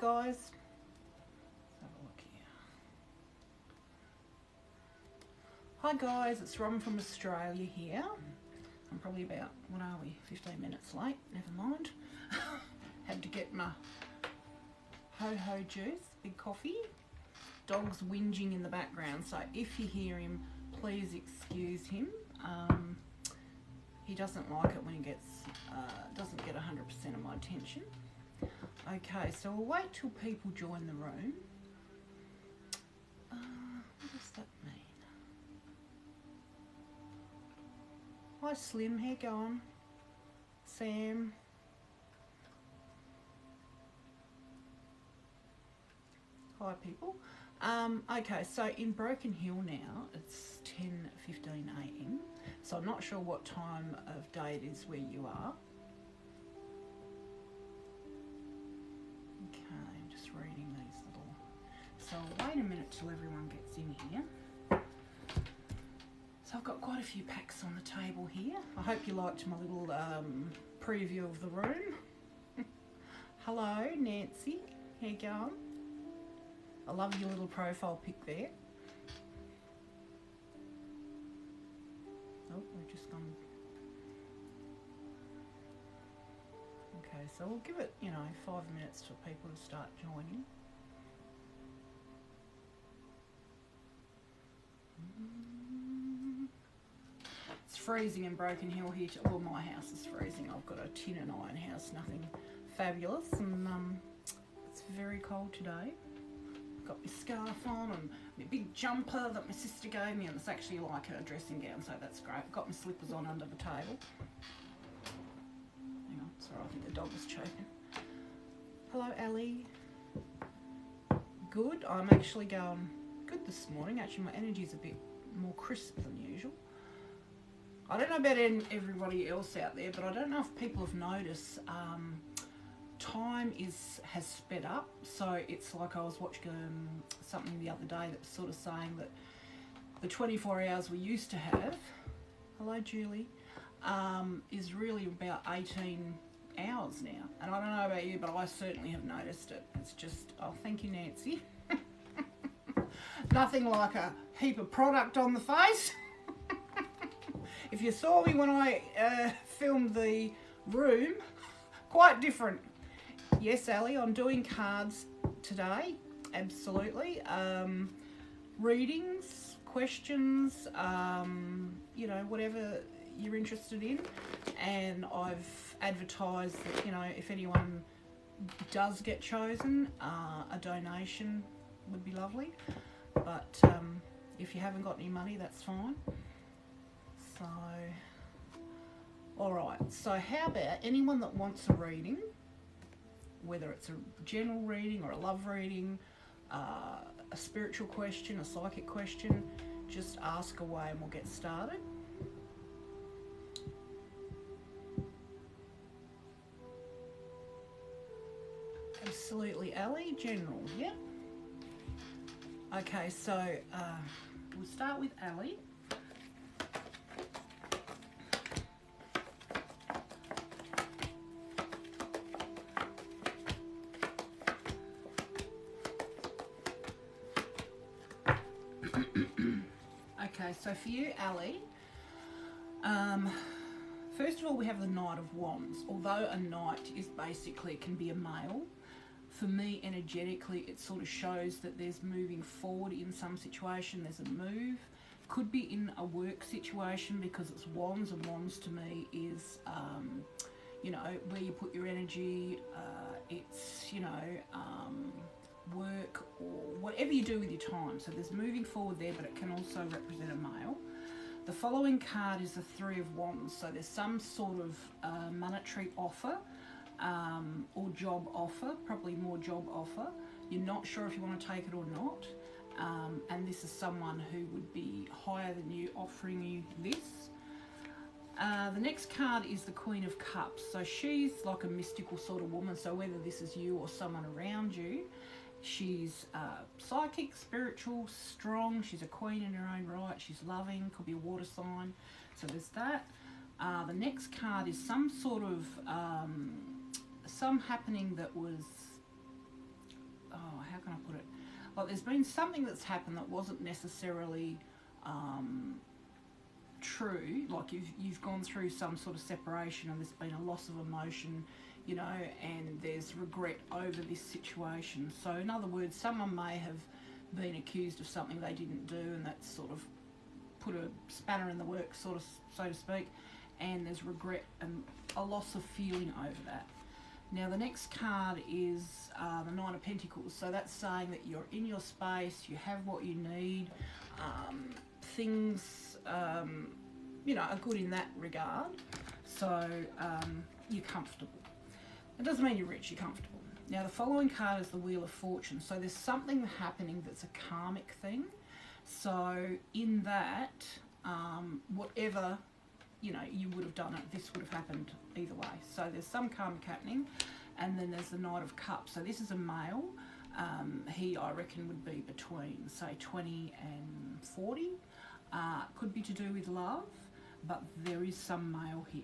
guys. Let's have a look here. Hi guys, it's Robyn from Australia here. I'm probably about, what are we, 15 minutes late, never mind. Had to get my ho-ho juice, big coffee. Dog's whinging in the background, so if you hear him, please excuse him. He doesn't like it when he gets, doesn't get 100% of my attention. Okay, so we'll wait till people join the room. What does that mean? Hi Slim, how you going? Sam. Hi people. Okay, so in Broken Hill now, it's 10:15 AM, so I'm not sure what time of day it is where you are. Okay, I'm just reading these little... So I'll wait a minute till everyone gets in here. So I've got quite a few packs on the table here. I hope you liked my little preview of the room. Hello, Nancy. How you going? I love your little profile pic there. Oh, we've just gone... Okay, so we'll give it, 5 minutes for people to start joining. It's freezing in Broken Hill here. Well, my house is freezing. I've got a tin and iron house, nothing fabulous, and it's very cold today. Got my scarf on and my big jumper that my sister gave me, and it's actually like a dressing gown, so that's great. Got my slippers on under the table. Hang on, sorry, I think the dog was choking. Hello, Ali. Good. I'm actually going good this morning. Actually, my energy's a bit more crisp than usual. I don't know about everybody else out there, but I don't know if people have noticed time has sped up. So it's like I was watching something the other day that was sort of saying that the 24 hours we used to have, hello Julie, is really about 18 hours now. And I don't know about you, but I certainly have noticed it. It's just, oh, thank you, Nancy. Nothing like a heap of product on the face. If you saw me when I filmed the room, quite different. Yes, Ali, I'm doing cards today, absolutely. Readings, questions, whatever you're interested in. And I've advertised that, if anyone does get chosen, a donation would be lovely. But if you haven't got any money, that's fine. So, all right. So how about anyone that wants a reading, whether it's a general reading or a love reading, a spiritual question, a psychic question, just ask away and we'll get started. Absolutely, Ali. General, yep. Okay, so we'll start with Ali. Okay, so for you, Ali, first of all, we have the Knight of Wands. Although a knight is basically, can be a male, for me, energetically, it sort of shows that there's moving forward in some situation. There's a move. Could be in a work situation because it's wands, and wands to me is, where you put your energy. It's, work or whatever you do with your time. So there's moving forward there, but it can also represent a male. The following card is the Three of Wands. So there's some sort of monetary offer or job offer, probably more job offer. You're not sure if you want to take it or not. And this is someone who would be higher than you offering you this. The next card is the Queen of Cups. So she's like a mystical sort of woman. So whether this is you or someone around you, she's psychic, spiritual, strong. She's a queen in her own right. She's loving, could be a water sign. So there's that. The next card is some sort of, some happening that was how can I put it? Like there's been something that's happened that wasn't necessarily true. Like you've gone through some sort of separation, and there's been a loss of emotion, you know, and there's regret over this situation. So in other words, someone may have been accused of something they didn't do, and that's sort of put a spanner in the works, sort of, so to speak, and there's regret and a loss of feeling over that. Now the next card is the Nine of Pentacles. So that's saying that you're in your space, you have what you need, things, you know, are good in that regard. So you're comfortable. It doesn't mean you're rich, you're comfortable. Now the following card is the Wheel of Fortune. So there's something happening that's a karmic thing. So in that, whatever, you know, you would have done it, this would have happened either way. So there's some karmic happening, and then there's the Knight of Cups. So this is a male. He, I reckon, would be between, say, 20 and 40. Could be to do with love, but there is some male here.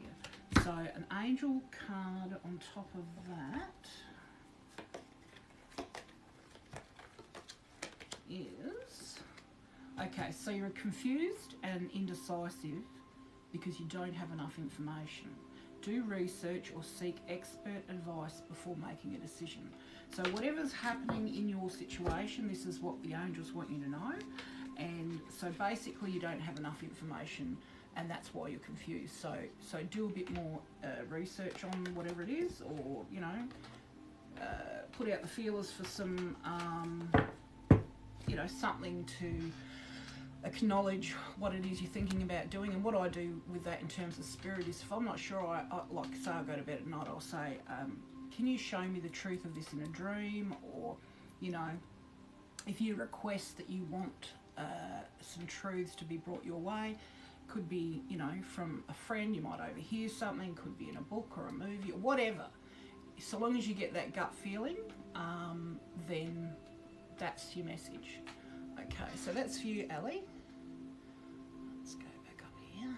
So an angel card on top of that is, okay, so you're confused and indecisive because you don't have enough information. Do research or seek expert advice before making a decision. So whatever's happening in your situation, this is what the angels want you to know. And so basically you don't have enough information, and that's why you're confused. So do a bit more research on whatever it is, or, you know, put out the feelers for some, you know, something to acknowledge what it is you're thinking about doing. And what I do with that in terms of spirit is, if I'm not sure, I like, say I go to bed at night, I'll say, can you show me the truth of this in a dream? Or, you know, if you request that you want some truths to be brought your way, could be, you know, from a friend, you might overhear something, could be in a book or a movie or whatever. So long as you get that gut feeling, then that's your message. Okay, so that's for you, Ali. Let's go back up here.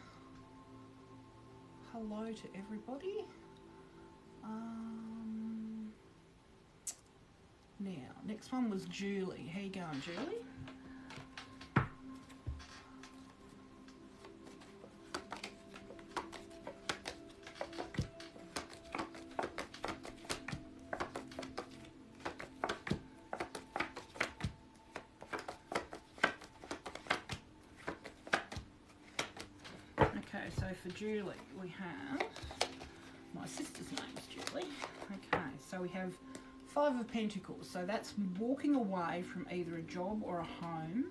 Hello to everybody. Now, next one was Julie. How you going, Julie? Okay, so for Julie, we have, my sister's name is Julie. Okay, so we have Five of Pentacles. So that's walking away from either a job or a home,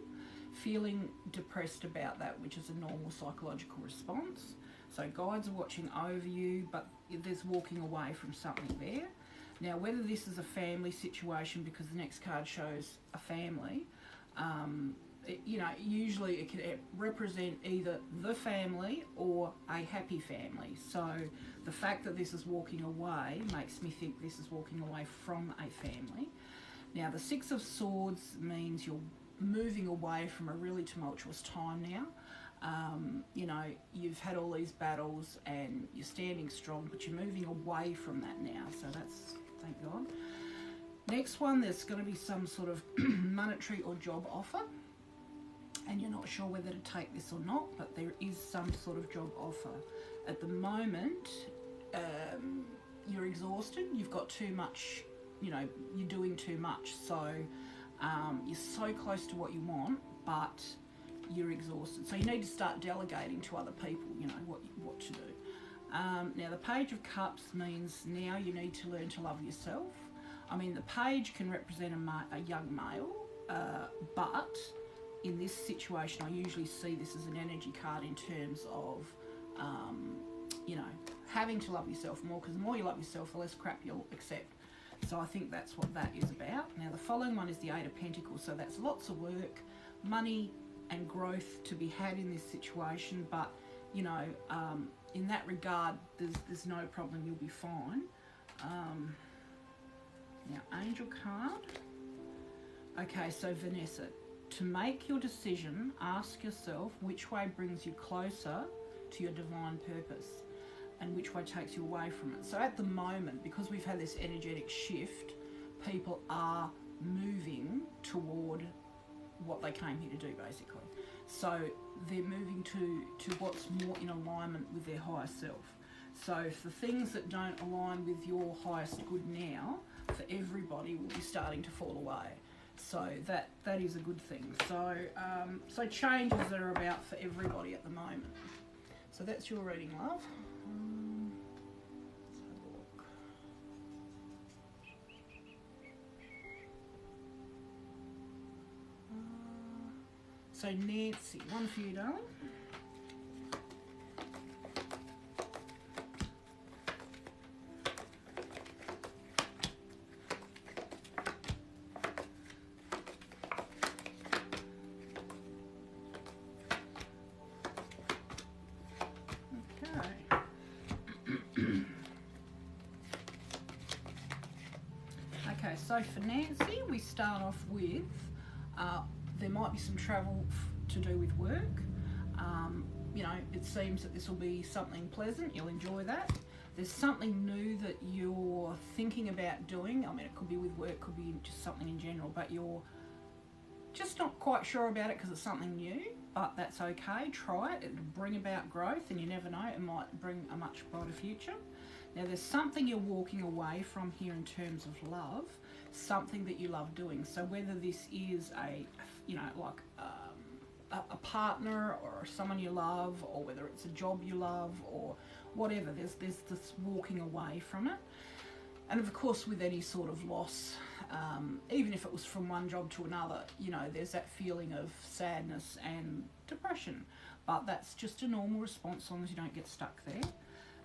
feeling depressed about that, which is a normal psychological response. So guides are watching over you, but there's walking away from something there. Now, whether this is a family situation, because the next card shows a family, you know, usually it can represent either the family or a happy family. So the fact that this is walking away makes me think this is walking away from a family. Now, the Six of Swords means you're moving away from a really tumultuous time now. You know, you've had all these battles and you're standing strong, but you're moving away from that now. So that's, thank God. Next one, there's going to be some sort of monetary or job offer, and you're not sure whether to take this or not, but there is some sort of job offer. At the moment, you're exhausted, you've got too much, you know, you're doing too much. So you're so close to what you want, but you're exhausted. So you need to start delegating to other people, you know, what to do. Now, the Page of Cups means now you need to learn to love yourself. I mean, the page can represent a young male, but in this situation, I usually see this as an energy card in terms of, you know, having to love yourself more, because the more you love yourself, the less crap you'll accept. So I think that's what that is about. Now, the following one is the Eight of Pentacles. So that's lots of work, money and growth to be had in this situation. But, you know, in that regard, there's no problem. You'll be fine. Now, Angel card. Okay, so Vanessa, to make your decision, ask yourself which way brings you closer to your divine purpose and which way takes you away from it. So at the moment, because we've had this energetic shift, people are moving toward what they came here to do, basically. So they're moving to what's more in alignment with their higher self. So for things that don't align with your highest good now, for everybody, will be starting to fall away. So that is a good thing. So so changes are about for everybody at the moment. So that's your reading, love. Let's have a look. So Nancy, one for you, darling. Okay, so for Nancy, we start off with there might be some travel to do with work. You know, it seems that this will be something pleasant. You'll enjoy that. There's something new that you're thinking about doing. I mean, it could be with work, could be just something in general, but you're just not quite sure about it because it's something new, but that's okay. Try it. It'll bring about growth, and you never know, it might bring a much brighter future. Now, there's something you're walking away from here in terms of love, something that you love doing. So whether this is a, you know, like a partner or someone you love, or whether it's a job you love or whatever, there's this walking away from it. And of course, with any sort of loss, even if it was from one job to another, you know, there's that feeling of sadness and depression. But that's just a normal response as long as you don't get stuck there.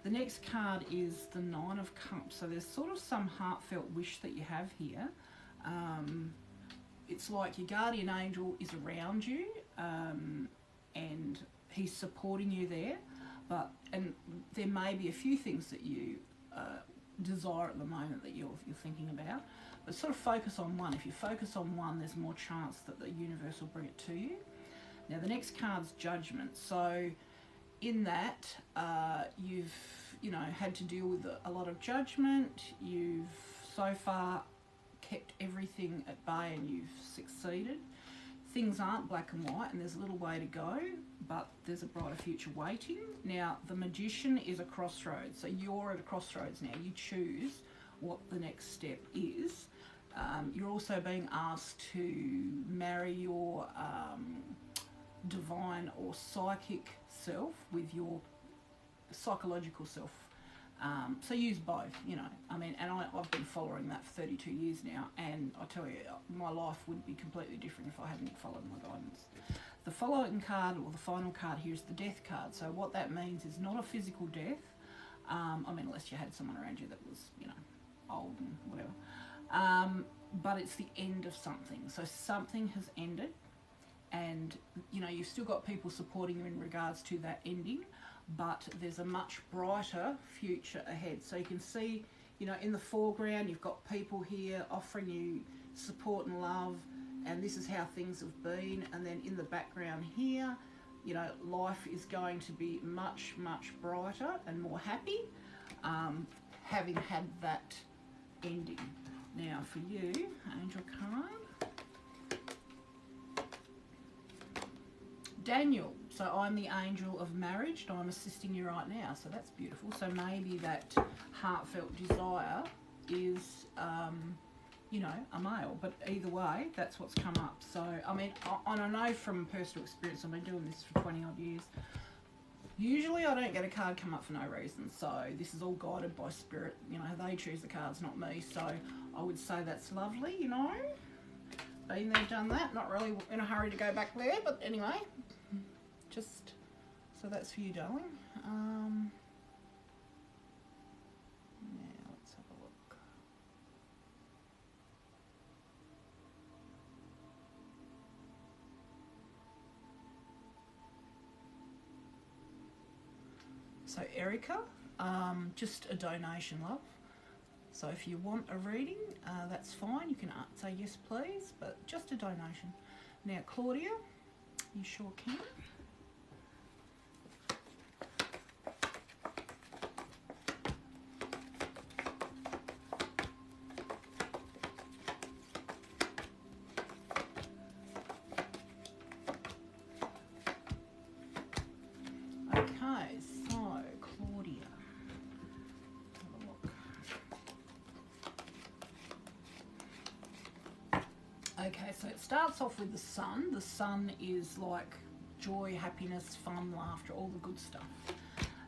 The next card is the Nine of Cups. So there's sort of some heartfelt wish that you have here. It's like your guardian angel is around you, and he's supporting you there. And there may be a few things that you desire at the moment that you're thinking about, but sort of focus on one. If you focus on one, there's more chance that the universe will bring it to you. Now the next card's Judgment. So in that, you've had to deal with a lot of judgment. You've so far kept everything at bay and you've succeeded. Things aren't black and white, and there's a little way to go, but there's a brighter future waiting. Now, the Magician is a crossroads. So you're at a crossroads now. You choose what the next step is. You're also being asked to marry your divine or psychic self with your psychological self. So use both, you know. I mean, and I've been following that for 32 years now, and I tell you, my life would be completely different if I hadn't followed my guidance. The following card, or the final card here, is the Death card. So what that means is not a physical death. I mean, unless you had someone around you that was, you know, old and whatever. But it's the end of something. So something has ended, and, you know, you've still got people supporting you in regards to that ending, but there's a much brighter future ahead. So you can see, you know, in the foreground, you've got people here offering you support and love, and this is how things have been. And then in the background here, you know, life is going to be much, much brighter and more happy, having had that ending. Now for you, Angel card. Daniel, so I'm the angel of marriage and I'm assisting you right now, so that's beautiful. So maybe that heartfelt desire is, you know, a male, but either way, that's what's come up. So, I mean, and I know from personal experience, I've been doing this for 20 odd years, usually I don't get a card come up for no reason, so this is all guided by spirit. You know, they choose the cards, not me, so I would say that's lovely, you know. Been there, done that, not really in a hurry to go back there, but anyway. Just, so that's for you, darling. Now, let's have a look. So, Erica, just a donation, love. So if you want a reading, that's fine. You can say yes, please, but just a donation. Now, Claudia, you sure can. Okay, so it starts off with the sun. The sun is like joy, happiness, fun, laughter, all the good stuff.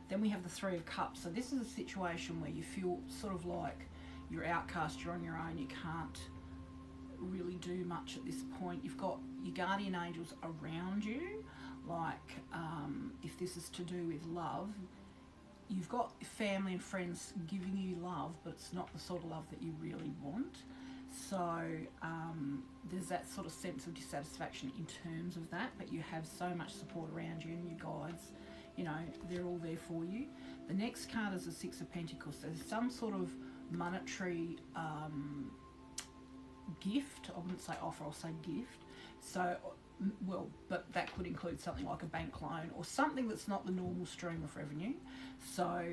Then we have the Three of Cups. So this is a situation where you feel sort of like you're outcast, you're on your own, you can't really do much at this point. You've got your guardian angels around you, like if this is to do with love, you've got family and friends giving you love, but it's not the sort of love that you really want. So there's that sort of sense of dissatisfaction in terms of that, but you have so much support around you, and your guides, you know, they're all there for you. The next card is the Six of Pentacles. So there's some sort of monetary gift. I wouldn't say offer, I'll say gift. So, well, but that could include something like a bank loan or something that's not the normal stream of revenue. So,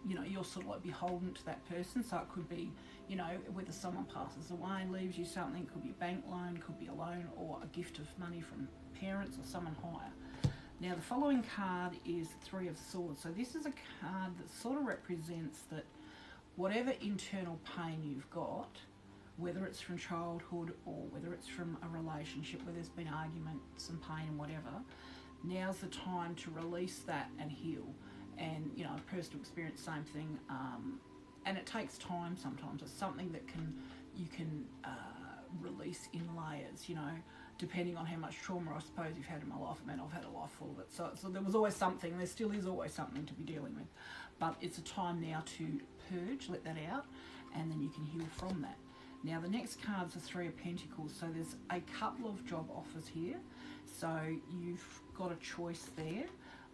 you know, you're sort of like beholden to that person. So it could be, you know, whether someone passes away and leaves you something, could be a bank loan, could be a loan or a gift of money from parents or someone higher. Now the following card is Three of Swords. So this is a card that sort of represents that whatever internal pain you've got, whether it's from childhood or whether it's from a relationship where there's been arguments and pain and whatever, now's the time to release that and heal. And, you know, personal experience, same thing. And it takes time sometimes. It's something that you can release in layers, you know, depending on how much trauma I suppose you've had in my life. I mean, I've had a life full of it. So there was always something, there still is always something to be dealing with. But it's a time now to purge, let that out, and then you can heal from that. Now the next card's the Three of Pentacles. So there's a couple of job offers here. So you've got a choice there.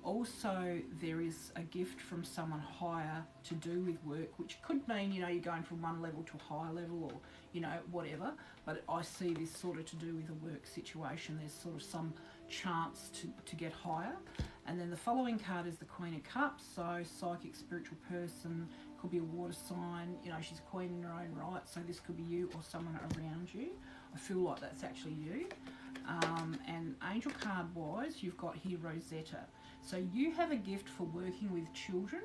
Also, there is a gift from someone higher to do with work, which could mean, you know, you're going from one level to a higher level or, you know, whatever. But I see this sort of to do with a work situation. There's sort of some chance to get higher. And then the following card is the Queen of Cups. So psychic, spiritual person, could be a water sign. You know, she's a queen in her own right. So this could be you or someone around you. I feel like that's actually you. And angel card wise, you've got here Rosetta. So you have a gift for working with children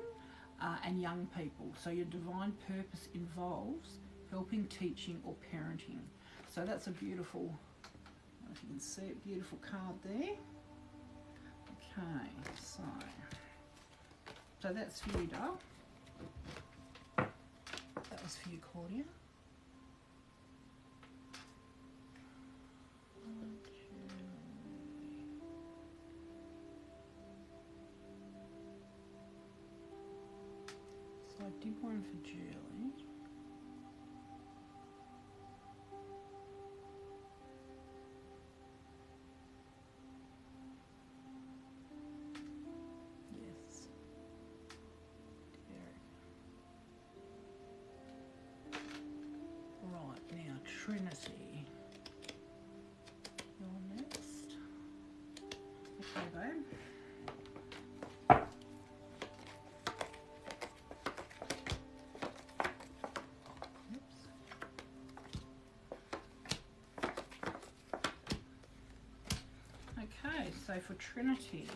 and young people. So your divine purpose involves helping, teaching or parenting. So that's a beautiful, I don't know if you can see it, beautiful card there. Okay, so that's for you, doll. That was for you, Claudia. So I did one for Julie. Yes. Derek. Right, now Trinity. You're next. Okay, babe. Okay, so for Trinity.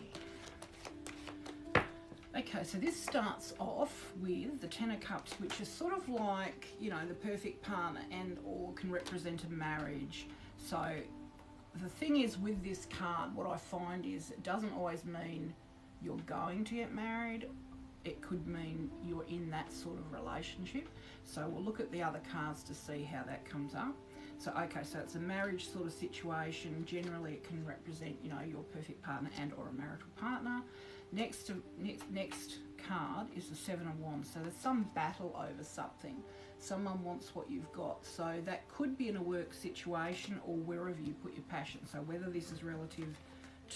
Okay, so this starts off with the Ten of Cups, which is sort of like, you know, the perfect partner and or can represent a marriage. So the thing is with this card, what I find is it doesn't always mean you're going to get married. It could mean you're in that sort of relationship. So we'll look at the other cards to see how that comes up. So, okay, so it's a marriage sort of situation. Generally, it can represent, you know, your perfect partner and or a marital partner. Next card is the Seven of Wands. So there's some battle over something. Someone wants what you've got. So that could be in a work situation or wherever you put your passion. So whether this is relative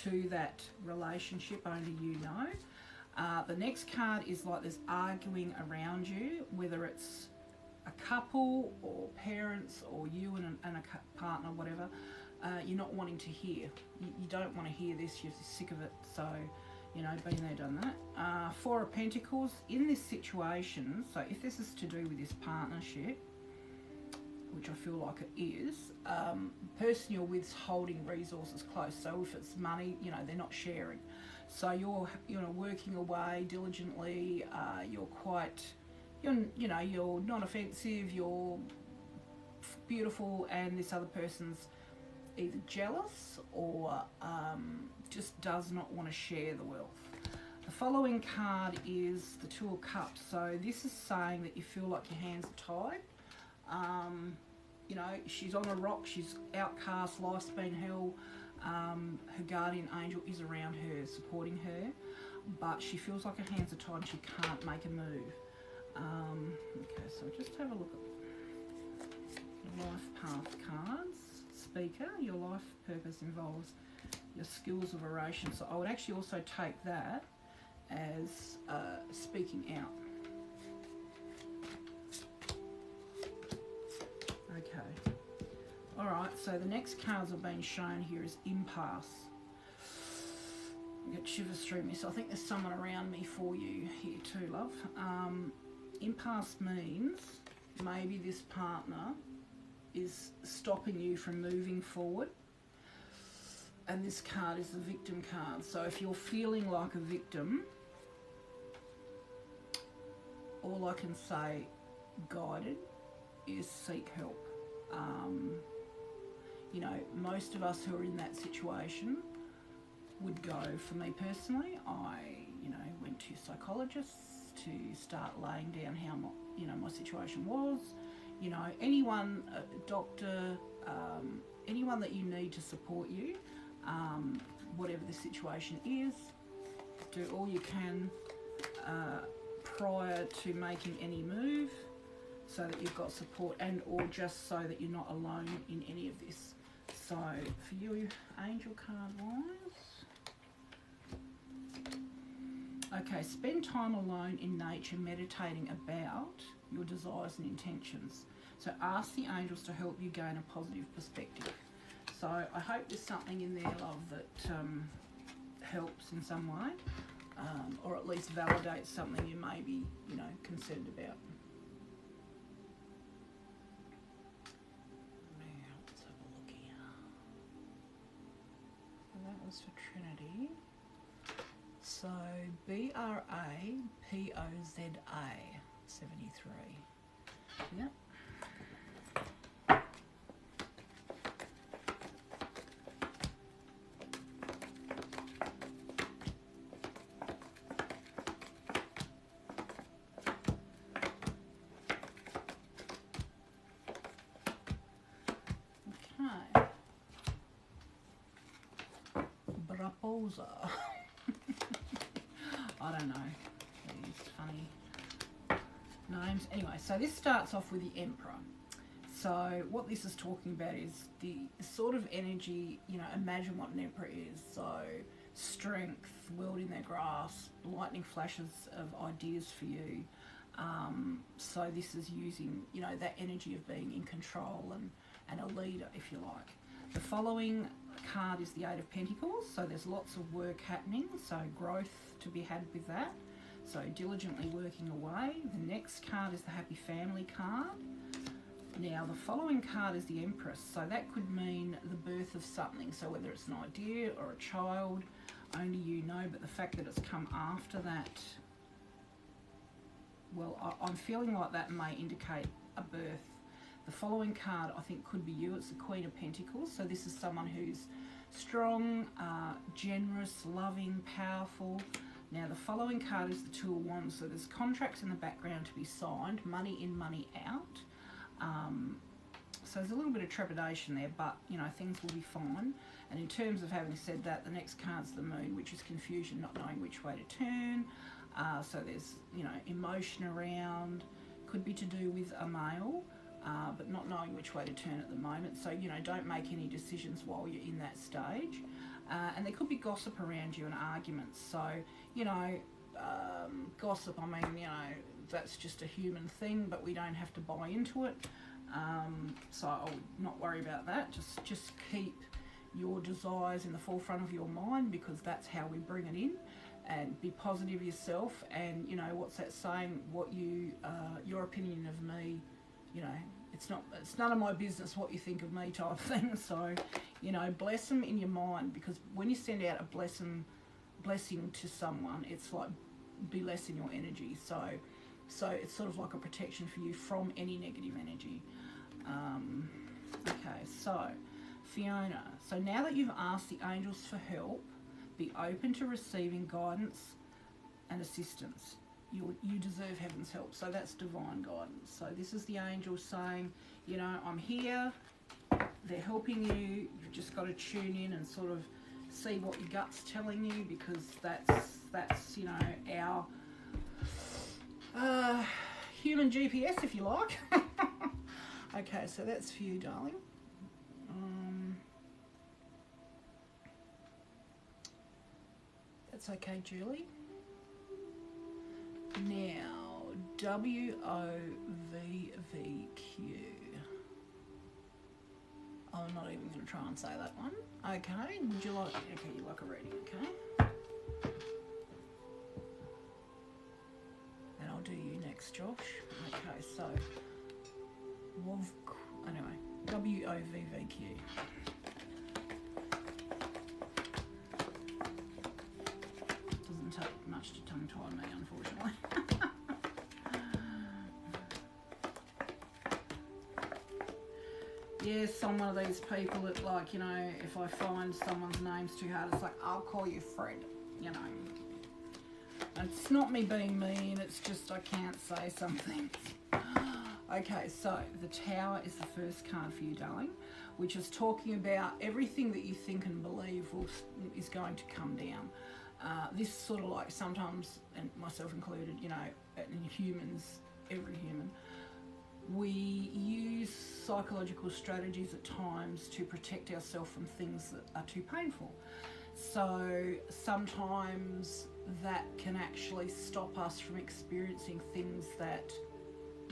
to that relationship, only you know. The next card is like there's arguing around you, whether it's a couple or parents or you and a partner, whatever. You're not wanting to hear. You don't want to hear this. You're sick of it. So, you know, been there, done that. Four of Pentacles. In this situation, so if this is to do with this partnership, which I feel like it is, the person you're with is holding resources close. So if it's money, you know, they're not sharing. So you're, you know, working away diligently. You're quite, you're not offensive. You're beautiful and this other person's either jealous or just does not want to share the wealth. The following card is the Two of Cups. So this is saying that you feel like your hands are tied. You know, she's on a rock, she's outcast, life's been hell. Her guardian angel is around her, supporting her, but she feels like her hands are tied and she can't make a move. Okay, so just have a look at the life path cards. Speaker, your life purpose involves your skills of oration. So I would actually also take that as speaking out. Okay. All right, so the next cards are being shown here is impasse. I get shivers through me, so I think there's someone around me for you here too, love. Impasse means maybe this partner is stopping you from moving forward. And this card is the victim card. So if you're feeling like a victim, all I can say, guided, is seek help. You know, most of us who are in that situation would go. For me personally, I, you know, went to psychologists to start laying down how my, you know, my situation was. You know, anyone, a doctor, anyone that you need to support you, whatever the situation is, do all you can prior to making any move, so that you've got support, and or just so that you're not alone in any of this. So for you, angel card wise, okay, spend time alone in nature meditating about your desires and intentions. So ask the angels to help you gain a positive perspective. So I hope there's something in there, love, that helps in some way, or at least validates something you may be, you know, concerned about. Now let's have a look here. So that was for Trinity. So BRAPOZA 73. Yep. Raposa. I don't know. These funny names. Anyway, so this starts off with the Emperor. So what this is talking about is the sort of energy, you know, imagine what an Emperor is. So strength, world in their grasp, lightning flashes of ideas for you. So this is using, you know, that energy of being in control and a leader, if you like. The following card is the Eight of Pentacles, so there's lots of work happening, so growth to be had with that, so diligently working away. The next card is the Happy Family card. Now the following card is the Empress, so that could mean the birth of something, so whether it's an idea or a child, only you know, but the fact that it's come after that, well, I'm feeling like that may indicate a birth. The following card I think could be you. It's the Queen of Pentacles. So this is someone who's strong, generous, loving, powerful. Now the following card is the Two of Wands. So there's contracts in the background to be signed, money in, money out. So there's a little bit of trepidation there, but you know, things will be fine. And in terms of having said that, the next card's the Moon, which is confusion, not knowing which way to turn. So there's, you know, emotion around, could be to do with a male. But not knowing which way to turn at the moment. So, you know, don't make any decisions while you're in that stage. And there could be gossip around you and arguments. So, you know, gossip, I mean, you know, that's just a human thing, but we don't have to buy into it. So I would not worry about that. Just keep your desires in the forefront of your mind, because that's how we bring it in. And be positive yourself. And, you know, what's that saying? What you, your opinion of me, you know, it's none of my business what you think of me type thing. So, you know, bless them in your mind, because when you send out a blessing to someone, it's like be less in your energy. So it's sort of like a protection for you from any negative energy. Okay, so Fiona, so now that you've asked the angels for help, be open to receiving guidance and assistance. You deserve heaven's help. So that's divine guidance. So this is the angel saying, you know, I'm here. They're helping you. You've just got to tune in and sort of see what your gut's telling you, because that's you know, our human GPS, if you like. Okay, so that's for you, darling. That's okay, Julie. Now, WOVVQ. I'm not even going to try and say that one. Okay, would you like? Okay, you like a reading, okay? And I'll do you next, Josh. Okay, so anyway, WOVVQ. Doesn't take much to tongue tie me, unfortunately. Yes, I'm one of these people that, like, you know, if I find someone's name's too hard, it's like, I'll call you Fred, you know. And it's not me being mean, it's just I can't say something. Okay, so the Tower is the first card for you, darling, which is talking about everything that you think and believe is going to come down. This sort of like sometimes, and myself included, you know, in humans, every human, we use psychological strategies at times to protect ourselves from things that are too painful. So sometimes that can actually stop us from experiencing things that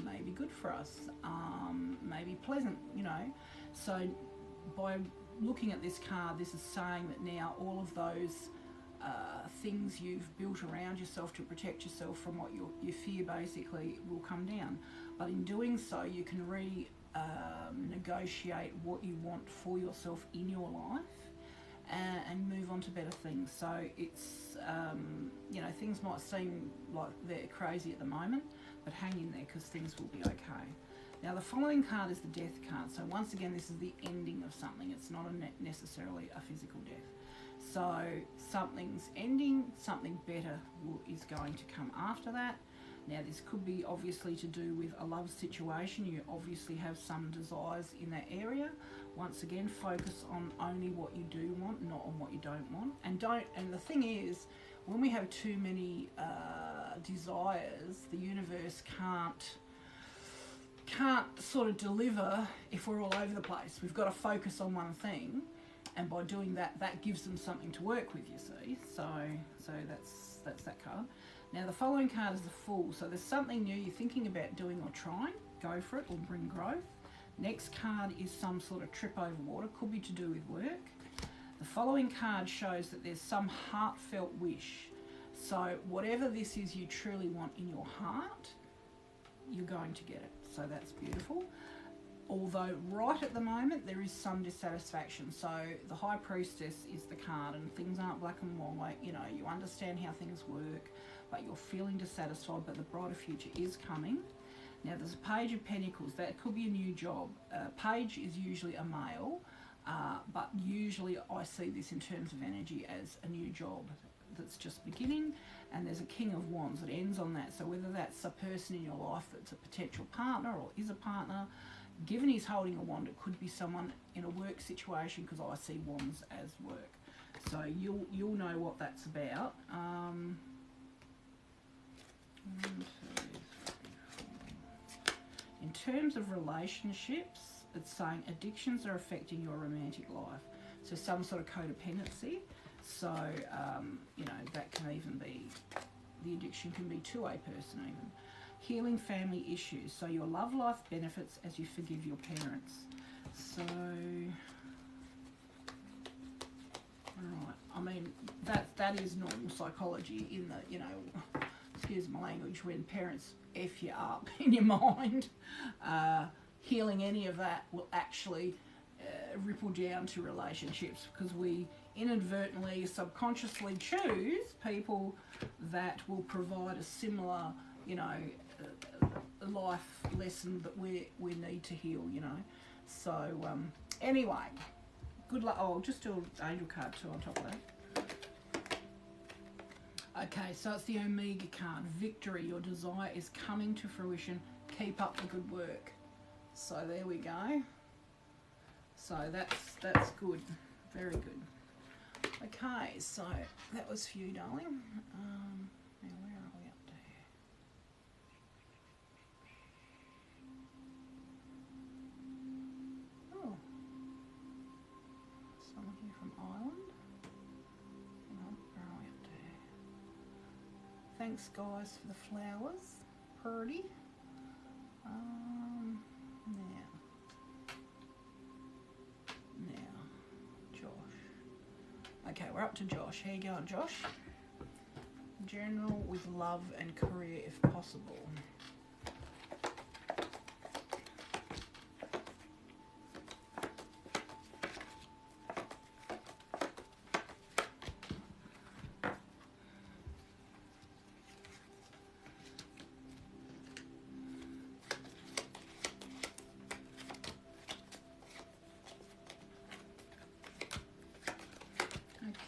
may be good for us, may be pleasant, you know. So by looking at this card, this is saying that now all of those things you've built around yourself to protect yourself from what you fear basically will come down. But in doing so, you can negotiate what you want for yourself in your life and move on to better things. So it's, you know, things might seem like they're crazy at the moment, but hang in there because things will be okay. Now the following card is the Death card. So once again, this is the ending of something. It's not necessarily a physical death. So something's ending, something better is going to come after that. Now this could be obviously to do with a love situation. You obviously have some desires in that area. Once again, focus on only what you do want, not on what you don't want. And the thing is, when we have too many desires, the universe can't sort of deliver if we're all over the place. We've got to focus on one thing, and by doing that, that gives them something to work with, you see. So that's that card. Now the following card is the Fool. So there's something new you're thinking about doing or trying. Go for it, will bring growth. Next card is some sort of trip over water, could be to do with work. The following card shows that there's some heartfelt wish. So whatever this is you truly want in your heart, you're going to get it. So that's beautiful. Although right at the moment there is some dissatisfaction. So the High Priestess is the card, and things aren't black and white. You know, you understand how things work, but you're feeling dissatisfied, but the brighter future is coming. Now there's a Page of Pentacles. That could be a new job. Page is usually a male, but usually I see this in terms of energy as a new job that's just beginning. And there's a King of Wands that ends on that. So whether that's a person in your life that's a potential partner or is a partner, given he's holding a wand, it could be someone in a work situation, because I see wands as work. So you'll know what that's about. 1, 2, 3, 4. In terms of relationships, it's saying addictions are affecting your romantic life. So some sort of codependency. So, you know, that can even be, the addiction can be to a person even. Healing family issues. So your love life benefits as you forgive your parents. So, right, I mean, that is normal psychology in the, you know, excuse my language, when parents F you up in your mind. Healing any of that will actually ripple down to relationships, because we inadvertently, subconsciously choose people that will provide a similar, you know, life lesson that we need to heal, you know. So anyway, good luck. Oh, I'll just do an angel card too on top of that. Okay, so it's the Omega card. Victory. Your desire is coming to fruition. Keep up the good work. So there we go. So that's good. Very good. Okay, so that was for you, darling. Now where are we up to here? Oh, someone here from Ireland. Hang on, where are we up to here? Thanks, guys, for the flowers. Pretty. Now, Josh. Okay, we're up to Josh. How you going, Josh? General with love and career if possible.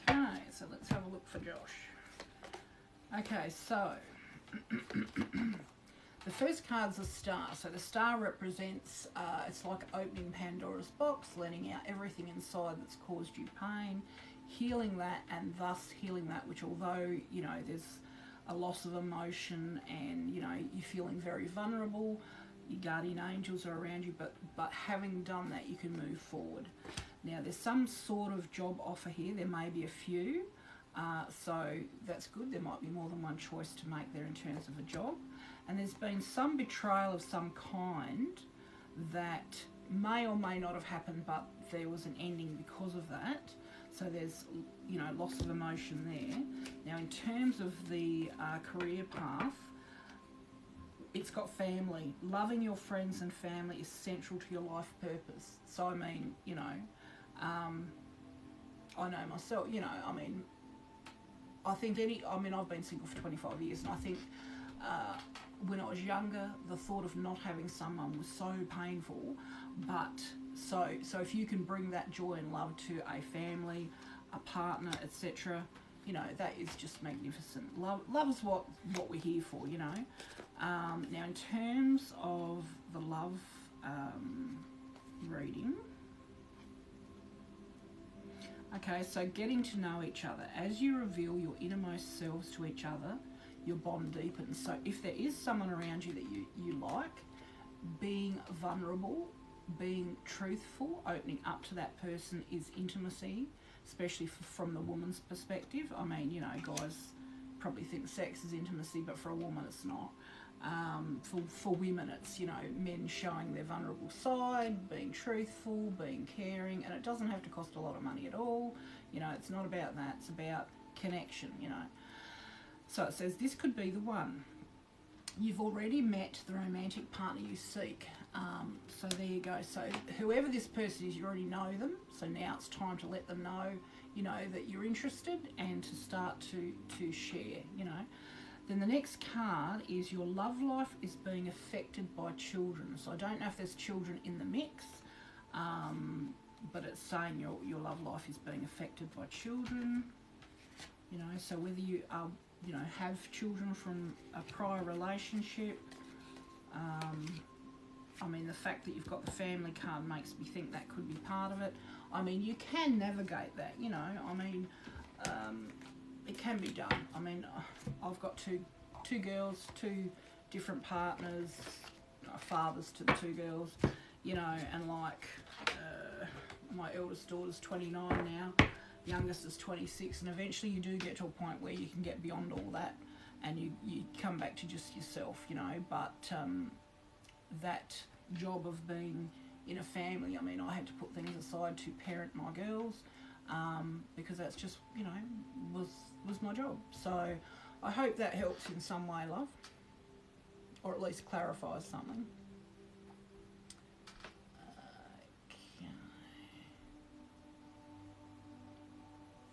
Okay, so let's have a look for Josh. Okay, so the first card's a star. So the star represents, it's like opening Pandora's box, letting out everything inside that's caused you pain, healing that, and thus healing that which, although, you know, there's a loss of emotion and, you know, you're feeling very vulnerable, your guardian angels are around you, but having done that, you can move forward. Now, there's some sort of job offer here. There may be a few. So that's good. There might be more than one choice to make there in terms of a job. And there's been some betrayal of some kind that may or may not have happened, but there was an ending because of that. So there's, you know, loss of emotion there. Now, in terms of the career path, it's got family. Loving your friends and family is central to your life purpose. So, I mean, you know, I know myself, you know, I mean, I've been single for 25 years, and I think when I was younger, the thought of not having someone was so painful, but so if you can bring that joy and love to a family, a partner, etc., you know, that is just magnificent. Love is what we're here for, you know. Now, in terms of the love reading, okay, so getting to know each other. As you reveal your innermost selves to each other, your bond deepens. So if there is someone around you that you like, being vulnerable, being truthful, opening up to that person is intimacy, especially from the woman's perspective. I mean, you know, guys probably think sex is intimacy, but for a woman it's not. For women, it's, you know, men showing their vulnerable side, being truthful, being caring, and it doesn't have to cost a lot of money at all. You know, it's not about that. It's about connection, you know. So it says this could be the one. You've already met the romantic partner you seek. So there you go. So whoever this person is, you already know them. So now it's time to let them know, you know, that you're interested and to start to share, you know. Then the next card is your love life is being affected by children. So I don't know if there's children in the mix, but it's saying your love life is being affected by children. You know, so whether you are, you know, have children from a prior relationship, I mean, the fact that you've got the family card makes me think that could be part of it. I mean, you can navigate that, you know, I mean, it can be done. I mean, I've got two girls, two different partners, fathers to the two girls, you know, and like my eldest daughter's 29 now, youngest is 26, and eventually you do get to a point where you can get beyond all that and you come back to just yourself, you know. But that job of being in a family, I mean, I had to put things aside to parent my girls, because that's just, you know, was my job. So I hope that helps in some way, love, or at least clarifies something. Okay.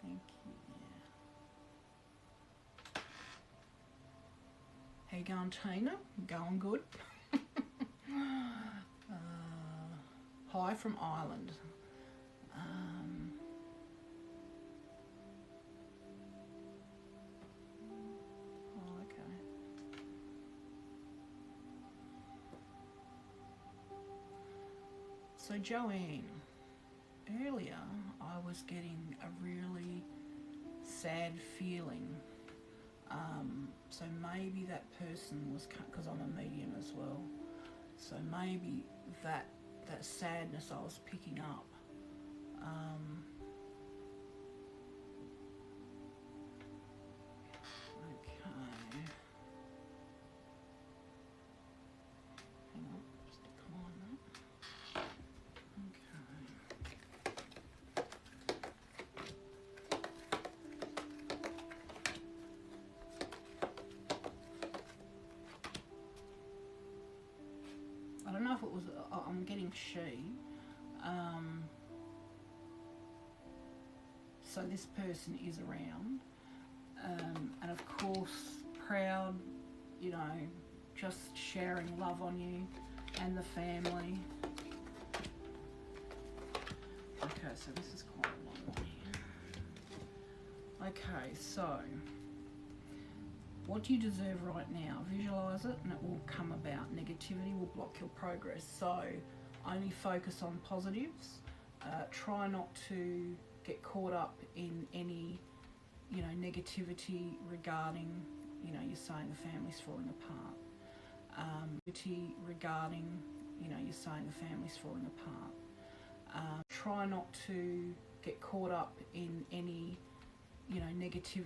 Thank you. How you going, Tina? Going good? Hi from Ireland. Oh, okay. So Joanne, earlier I was getting a really sad feeling. So maybe that person was, because I'm a medium as well, so maybe that sadness I was picking up. Okay. Hang on, just decline that. I don't know if it was, I'm getting she. So this person is around. And of course, proud, you know, just sharing love on you and the family. Okay, so this is quite a long one here. Okay, so what do you deserve right now? Visualize it and it will come about. Negativity will block your progress. So only focus on positives. Try not to get caught up in any, you know, negativity regarding, you know, you're saying the family's falling apart. Regarding, you know, you're saying the family's falling apart. Try not to get caught up in any, you know, negativity.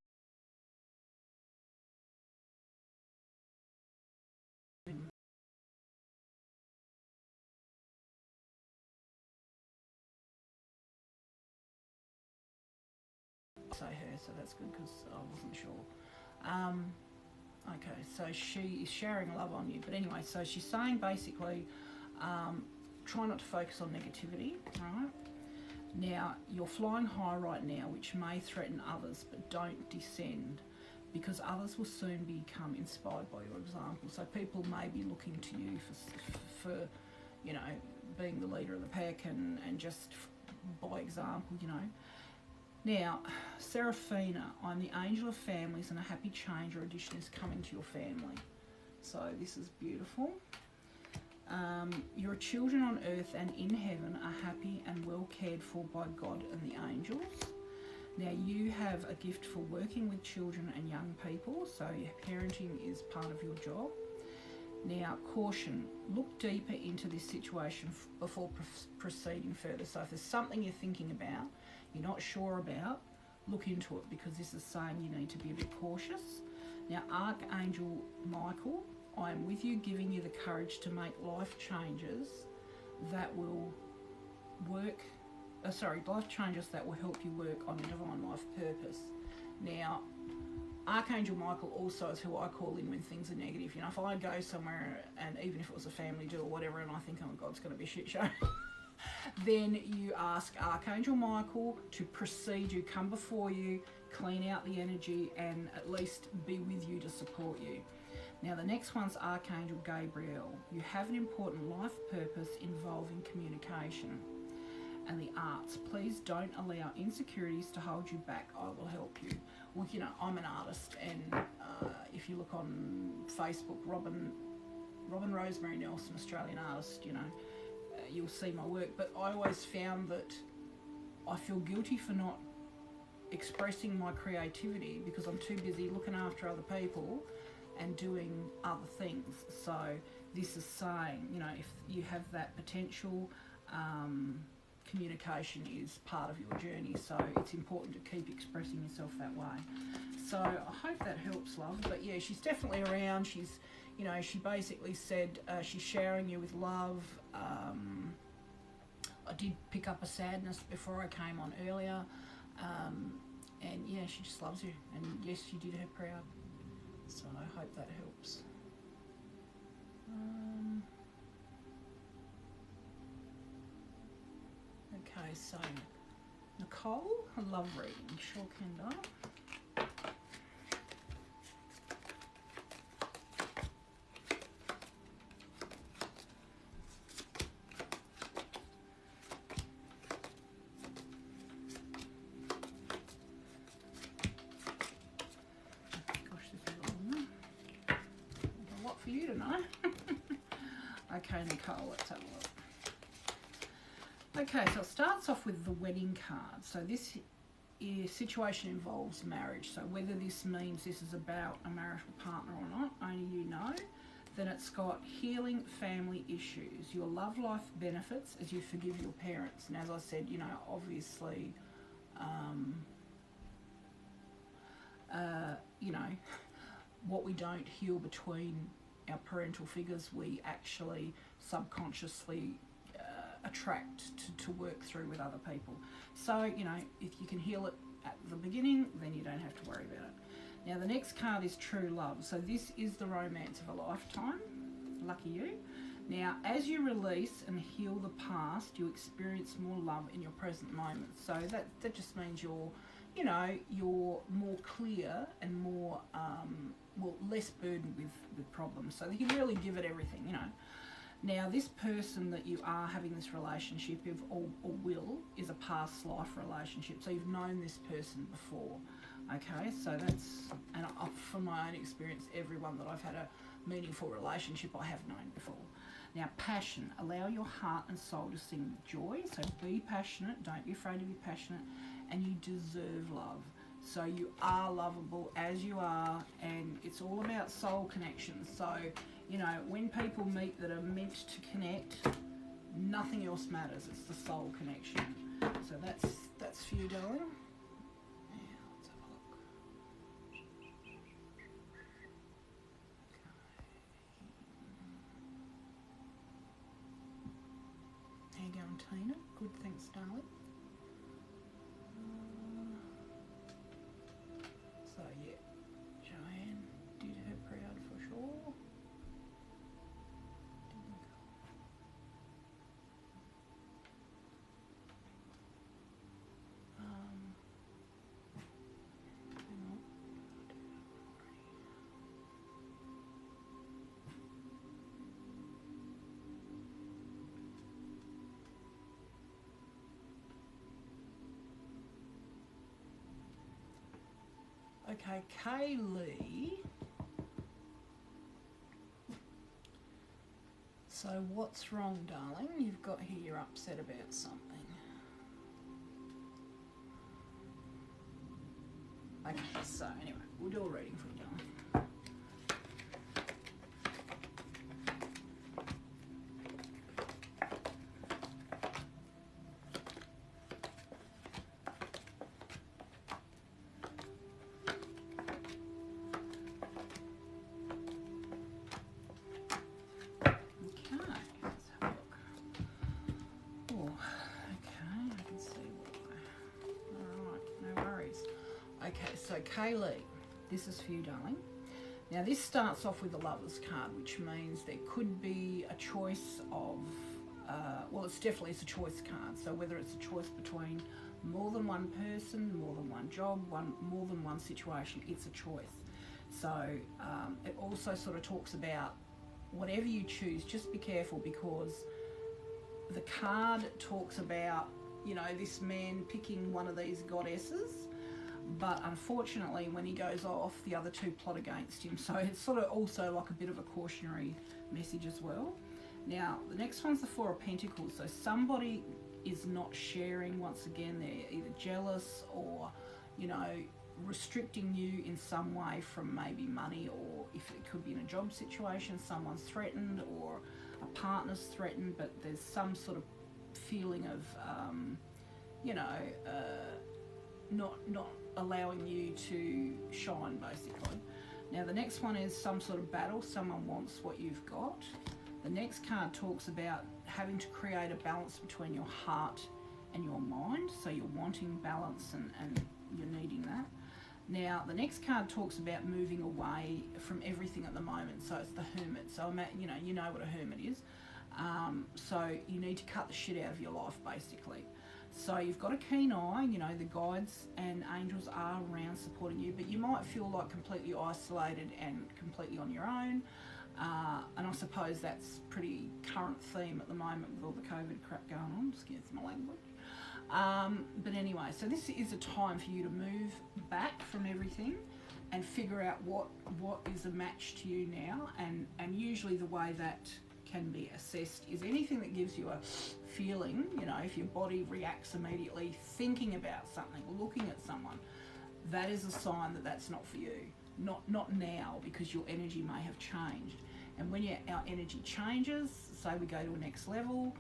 Say her, so that's good because I wasn't sure. Okay, so she is sharing love on you. But anyway, so she's saying basically, try not to focus on negativity, right? Now, you're flying high right now, which may threaten others, but don't descend, because others will soon become inspired by your example. So people may be looking to you for you know, being the leader of the pack and just by example, you know. Now, Seraphina, I'm the angel of families and a happy change or addition is coming to your family. So this is beautiful. Your children on earth and in heaven are happy and well cared for by God and the angels. Now you have a gift for working with children and young people, so parenting is part of your job. Now, caution, look deeper into this situation before proceeding further. So if there's something you're thinking about, you're not sure about, look into it, because this is saying you need to be a bit cautious. Now, Archangel Michael, I am with you, giving you the courage to make life changes that will life changes that will help you work on your divine life purpose. Now, Archangel Michael also is who I call in when things are negative. You know, if I go somewhere and even if it was a family do or whatever and I think, oh God, it's going to be a shit show, then you ask Archangel Michael to precede you, come before you, clean out the energy and at least be with you to support you. Now the next one's Archangel Gabriel. You have an important life purpose involving communication and the arts. Please don't allow insecurities to hold you back. I will help you. Well, you know, I'm an artist, and if you look on Facebook, Robyn Rosemary Nelson, Australian artist, you know, you'll see my work. But I always found that I feel guilty for not expressing my creativity because I'm too busy looking after other people and doing other things. So this is saying, you know, if you have that potential, communication is part of your journey, so it's important to keep expressing yourself that way. So I hope that helps, love. But yeah, she's definitely around. She's, you know, she basically said she's showering you with love. I did pick up a sadness before I came on earlier, and yeah, she just loves you, and yes, you did her proud. So I hope that helps. Okay, so Nicole, I love reading. Sure, Kenda. don't know. Okay, Nicole, let's have a look. Okay, so it starts off with the wedding card. So this situation involves marriage. So whether this means this is about a marital partner or not, only you know. Then it's got healing family issues. Your love life benefits as you forgive your parents. And as I said, you know, obviously, you know, what we don't heal between our parental figures, we actually subconsciously attract to work through with other people. So, you know, if you can heal it at the beginning, then you don't have to worry about it. Now, the next card is true love. So this is the romance of a lifetime. Lucky you. Now, as you release and heal the past, you experience more love in your present moment. So that just means you're, you know, you're more clear and more, well, less burdened with problems. So you can really give it everything, you know. Now, this person that you are having this relationship with or will is a past life relationship. So you've known this person before. Okay, so that's, and from my own experience, everyone that I've had a meaningful relationship I have known before. Now, passion. Allow your heart and soul to sing with joy. So be passionate. Don't be afraid to be passionate. And you deserve love. So you are lovable as you are, and it's all about soul connections. So, you know, when people meet that are meant to connect, nothing else matters. It's the soul connection. So that's for you, darling. How you going, Tina? Good, thanks, darling. So yeah, Joanne did her proud for sure. Hang on. Okay, Kaylee. So what's wrong, darling? You've got here you're upset about something. Okay, so anyway, we'll do a reading for you, darling. So Kaylee, this is for you, darling. Now this starts off with the Lover's card, which means there could be a choice of, well, it's a choice card. So whether it's a choice between more than one person, more than one job, more than one situation, it's a choice. So it also sort of talks about whatever you choose, just be careful, because the card talks about, you know, this man picking one of these goddesses, but unfortunately when he goes off, the other two plot against him. So it's sort of also like a bit of a cautionary message as well. Now the next one's the Four of Pentacles. So somebody is not sharing. Once again, they're either jealous or, you know, restricting you in some way from maybe money, or if it could be in a job situation, someone's threatened or a partner's threatened, but there's some sort of feeling of, you know, not allowing you to shine, basically. Now the next one is some sort of battle. Someone wants what you've got. The next card talks about having to create a balance between your heart and your mind. So you're wanting balance and you're needing that. Now the next card talks about moving away from everything at the moment. So it's the Hermit. So you know what a hermit is. So you need to cut the shit out of your life, basically. So you've got a keen eye, you know, the guides and angels are around supporting you, but you might feel like completely isolated and completely on your own. And I suppose that's pretty current theme at the moment with all the COVID crap going on, excuse my language. But anyway, so this is a time for you to move back from everything and figure out what is a match to you now. And usually the way that can be assessed is anything that gives you a feeling, you know, if your body reacts immediately thinking about something, looking at someone, that is a sign that that's not for you. Not now, because your energy may have changed. And when our energy changes, say we go to a next level,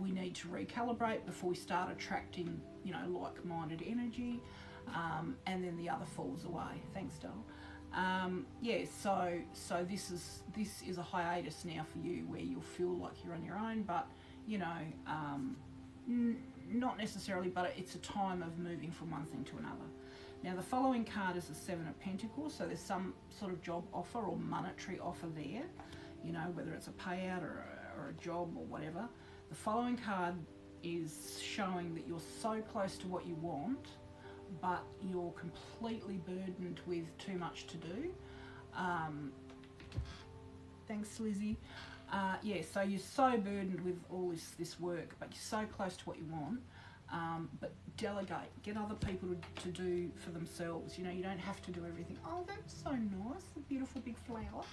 we need to recalibrate before we start attracting, you know, like-minded energy, and then the other falls away. Thanks, doll. Yeah, so this is a hiatus now for you, where you'll feel like you're on your own, but you know, not necessarily, but it's a time of moving from one thing to another. Now the following card is the Seven of Pentacles, so there's some sort of job offer or monetary offer there, you know, whether it's a payout or a job or whatever. The following card is showing that you're so close to what you want, but you're completely burdened with too much to do. Thanks, Lizzie. Yeah, so you're so burdened with all this work, but you're so close to what you want. But delegate, get other people to do for themselves. You know, you don't have to do everything. Oh, that's so nice, the beautiful big flower.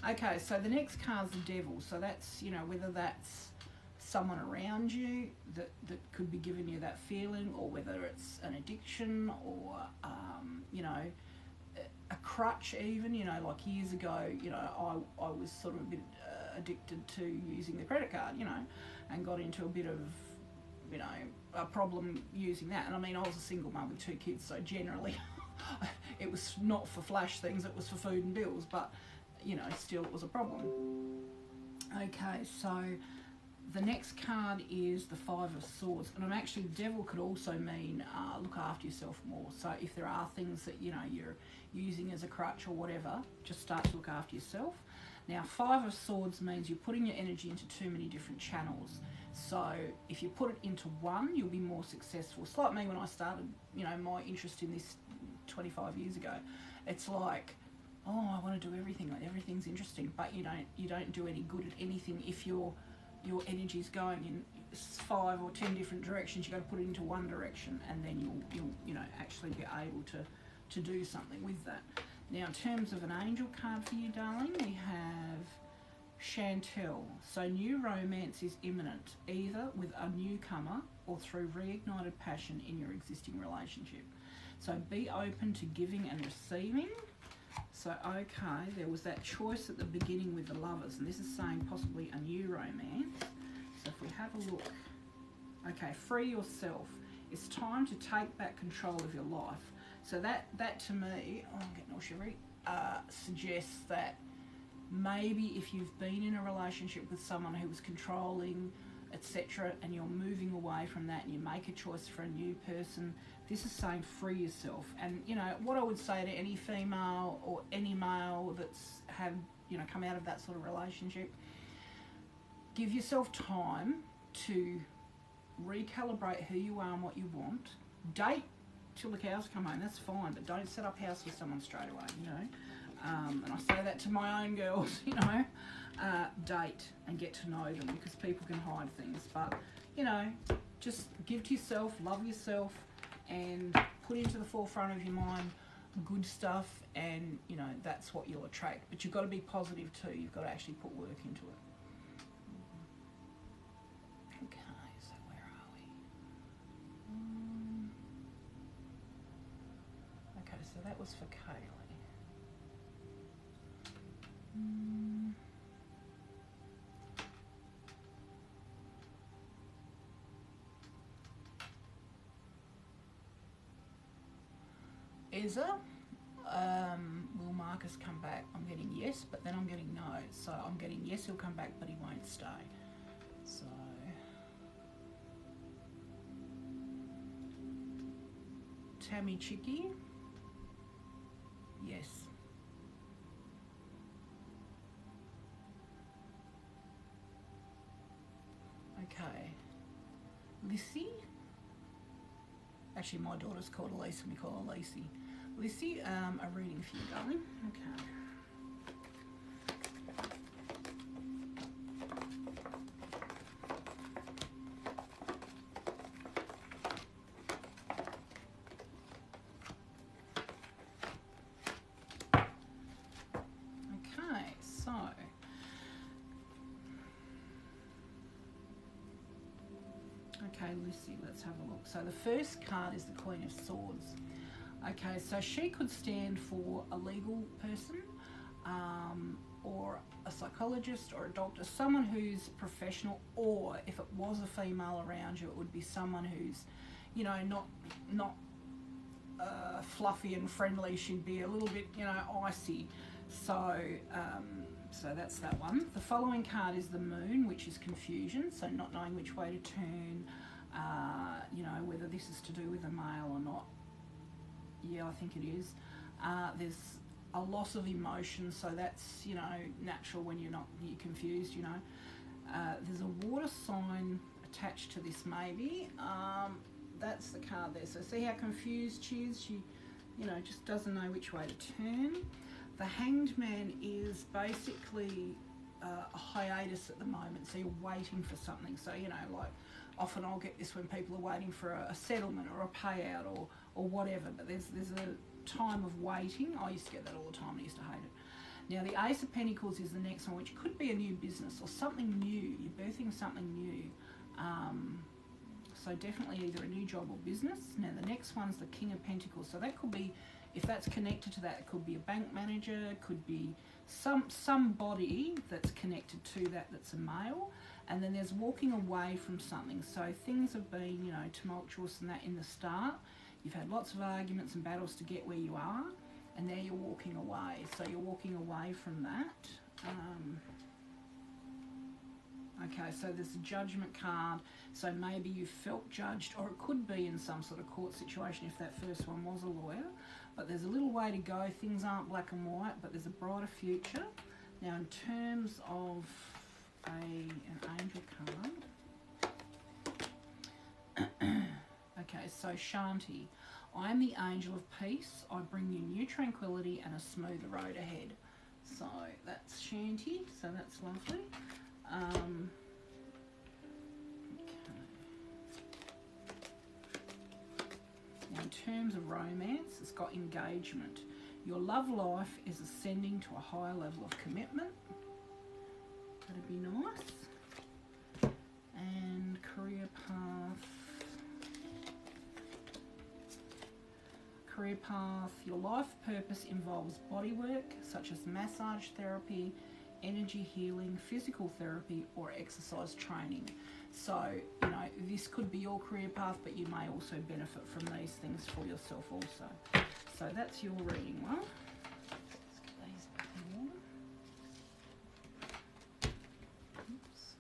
Okay, so the next card's the Devil. So that's, you know, whether that's someone around you that could be giving you that feeling, or whether it's an addiction, or you know, a crutch even. You know, like years ago, you know, I was sort of a bit addicted to using the credit card, you know, and got into a bit of, you know, a problem using that. And I mean, I was a single mum with 2 kids, so generally it was not for flash things, it was for food and bills, but you know, still it was a problem. Okay, so the next card is the Five of Swords, and I'm actually, Devil could also mean look after yourself more. So if there are things that, you know, you're using as a crutch or whatever, just start to look after yourself. Now, Five of Swords means you're putting your energy into too many different channels. So if you put it into one, you'll be more successful. It's like me when I started, you know, my interest in this 25 years ago. It's like, oh, I want to do everything, like everything's interesting, but you don't do any good at anything if your energy's going in 5 or 10 different directions. You've got to put it into one direction, and then you'll you know, actually be able to do something with that. Now, in terms of an angel card for you, darling, we have Chantel. So new romance is imminent, either with a newcomer or through reignited passion in your existing relationship. So be open to giving and receiving. So, okay, there was that choice at the beginning with the Lovers, and this is saying possibly a new romance. So if we have a look, okay, free yourself. It's time to take back control of your life. So that to me, oh, I'm getting all shivery, suggests that maybe if you've been in a relationship with someone who was controlling, etc., and you're moving away from that and you make a choice for a new person, this is saying free yourself. And you know what I would say to any female or any male that's had, you know, come out of that sort of relationship, give yourself time to recalibrate who you are and what you want. Date till the cows come home, that's fine, but don't set up house with someone straight away, you know. And I say that to my own girls, you know. Date and get to know them, because people can hide things, but you know, just give to yourself, love yourself, and put into the forefront of your mind good stuff, and you know, that's what you'll attract. But you've got to be positive too. You've got to actually put work into it. Okay, so where are we? Okay, so that was for Kaylee. Ezra, will Marcus come back? I'm getting yes, but then I'm getting no. So I'm getting yes, he'll come back, but he won't stay. So Tammy Chicky, yes. Okay, Lissy. Actually, my daughter's called Elise and we call her Lacey. Lissy, a reading for you, darling. Okay. Okay, Lucy, let's have a look. So the first card is the Queen of Swords. Okay, so she could stand for a legal person, or a psychologist or a doctor, someone who's professional, or if it was a female around you, it would be someone who's, you know, not fluffy and friendly. She'd be a little bit, you know, icy. So so that's that one. The following card is the Moon, which is confusion, so not knowing which way to turn, you know, whether this is to do with a male or not. Yeah, I think it is. There's a loss of emotion, so that's, you know, natural when you're confused, you know. There's a water sign attached to this, maybe. That's the card there. So see how confused she is? She, you know, just doesn't know which way to turn. The Hanged Man is basically a hiatus at the moment, so you're waiting for something. So, you know, like often I'll get this when people are waiting for a settlement or a payout or whatever, but there's a time of waiting. I used to get that all the time. I used to hate it. Now the Ace of Pentacles is the next one, which could be a new business or something new. You're birthing something new. So definitely either a new job or business. Now the next one's the King of Pentacles. So that could be, if that's connected to that, it could be a bank manager, it could be somebody that's connected to that that's a male. And then there's walking away from something. So things have been, you know, tumultuous and that in the start. You've had lots of arguments and battles to get where you are, and now you're walking away. So you're walking away from that. Okay, so there's a Judgment card. So maybe you felt judged, or it could be in some sort of court situation if that first one was a lawyer. But there's a little way to go. Things aren't black and white, but there's a brighter future. Now in terms of an angel card. Okay, so Shanti. I am the angel of peace. I bring you new tranquility and a smoother road ahead. So that's Shanti, so that's lovely. Okay. Now in terms of romance, it's got engagement. Your love life is ascending to a higher level of commitment. That'd be nice. And career path. Career path, your life purpose involves body work such as massage therapy, energy healing, physical therapy, or exercise training. So, you know, this could be your career path, but you may also benefit from these things for yourself also. So that's your reading one. Let's get these back in order. Oops.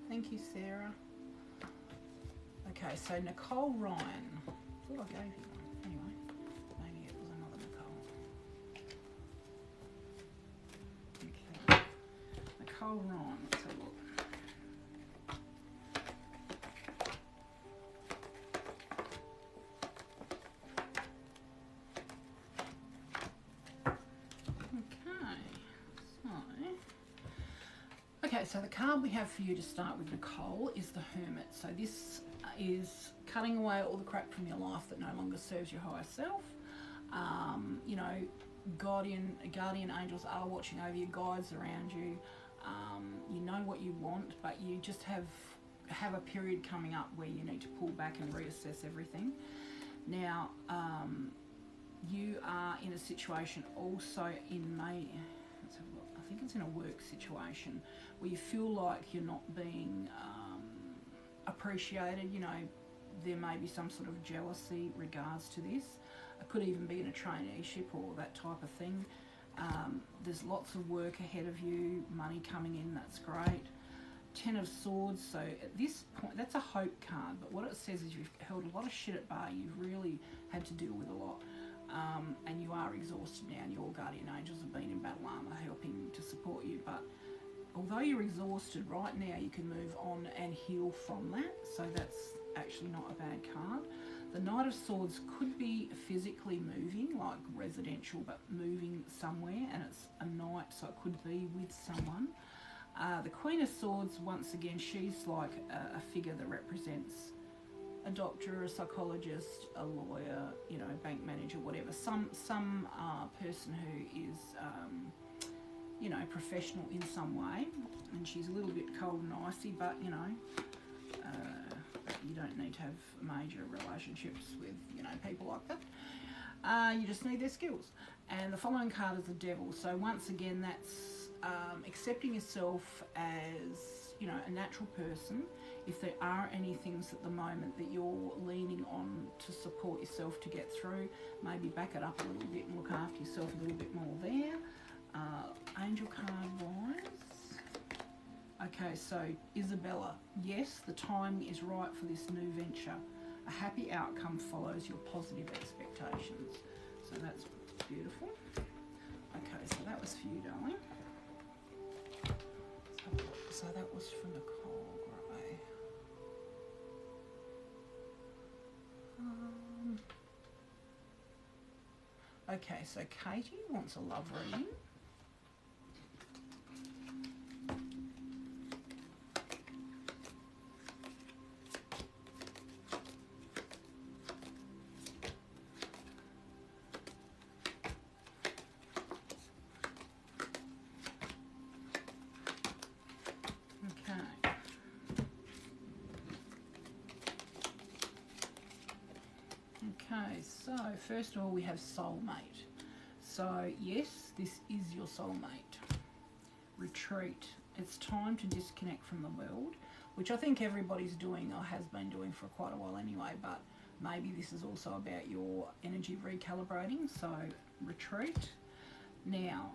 Thank you, Sarah. Okay, so Nicole Ryan. I thought I gave you one. Anyway, maybe it was another Nicole. Okay. Nicole Ryan, let's have a look. Okay, so the card we have for you to start with, Nicole, is the Hermit. So this is cutting away all the crap from your life that no longer serves your higher self. You know, guardian angels are watching over you, guides around you. You know what you want, but you just have a period coming up where you need to pull back and reassess everything. Now, you are in a situation also in May. Let's have a look. I think it's in a work situation where you feel like you're not being appreciated. You know, there may be some sort of jealousy regards to this. It could even be in a traineeship or that type of thing. There's lots of work ahead of you, money coming in, that's great. 10 of Swords, so at this point, that's a hope card, but what it says is you've held a lot of shit at bay, you've really had to deal with a lot. And you are exhausted now, and your guardian angels have been in battle armour helping to support you. But although you're exhausted right now, you can move on and heal from that. So that's actually not a bad card. The Knight of Swords could be physically moving, like residential, but moving somewhere, and it's a night, so it could be with someone. The Queen of Swords, once again, she's like a figure that represents a doctor, a psychologist, a lawyer, you know, bank manager, whatever. Some person who is, you know, professional in some way, and she's a little bit cold and icy, but you know, you don't need to have major relationships with, you know, people like that. You just need their skills. And the following card is the Devil. So once again, that's accepting yourself as, you know, a natural person. If there are any things at the moment that you're leaning on to support yourself to get through, maybe back it up a little bit and look after yourself a little bit more there. Angel card wise. Okay, so Isabella, yes, the timing is right for this new venture. A happy outcome follows your positive expectations. So that's beautiful. Okay, so that was for you, darling. So that was for Nicole Gray. Okay, so Katie wants a love reading. Okay, so first of all we have soulmate. So yes, this is your soulmate. Retreat. It's time to disconnect from the world, which I think everybody's doing or has been doing for quite a while anyway, but maybe this is also about your energy recalibrating, so retreat. Now,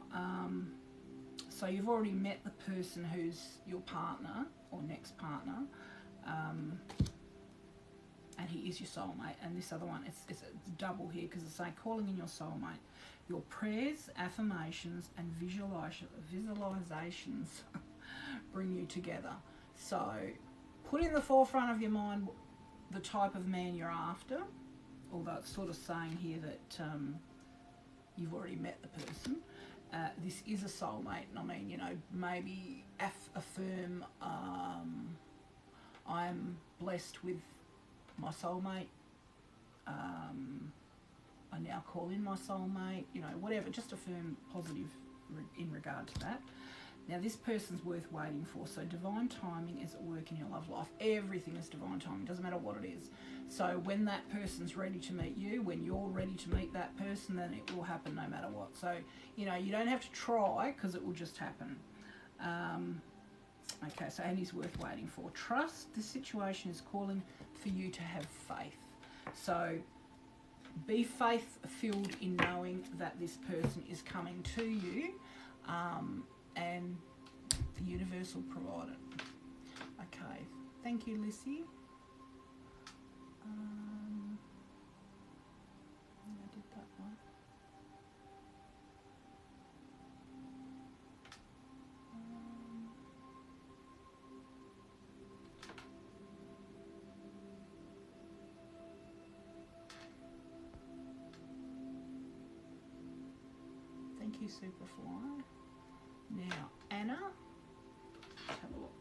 so you've already met the person who's your partner or next partner, and he is your soulmate. And this other one, it's double here because it's saying calling in your soulmate. Your prayers, affirmations, and visualizations bring you together. So put in the forefront of your mind the type of man you're after, although it's sort of saying here that you've already met the person. This is a soulmate, and I mean, you know, maybe affirm, I'm blessed with my soulmate, I now call in my soulmate, you know, whatever, just affirm positive in regard to that. Now this person's worth waiting for, so divine timing is at work in your love life. Everything is divine timing, doesn't matter what it is. So when that person's ready to meet you, when you're ready to meet that person, then it will happen no matter what. So, you know, you don't have to try because it will just happen. Okay, so and he's worth waiting for. Trust, this situation is calling for you to have faith. So be faith-filled in knowing that this person is coming to you, and the universe will provide it. Okay, thank you, Lissy. I did that one. Thank you, Superfly. Now, Anna, let's have a look.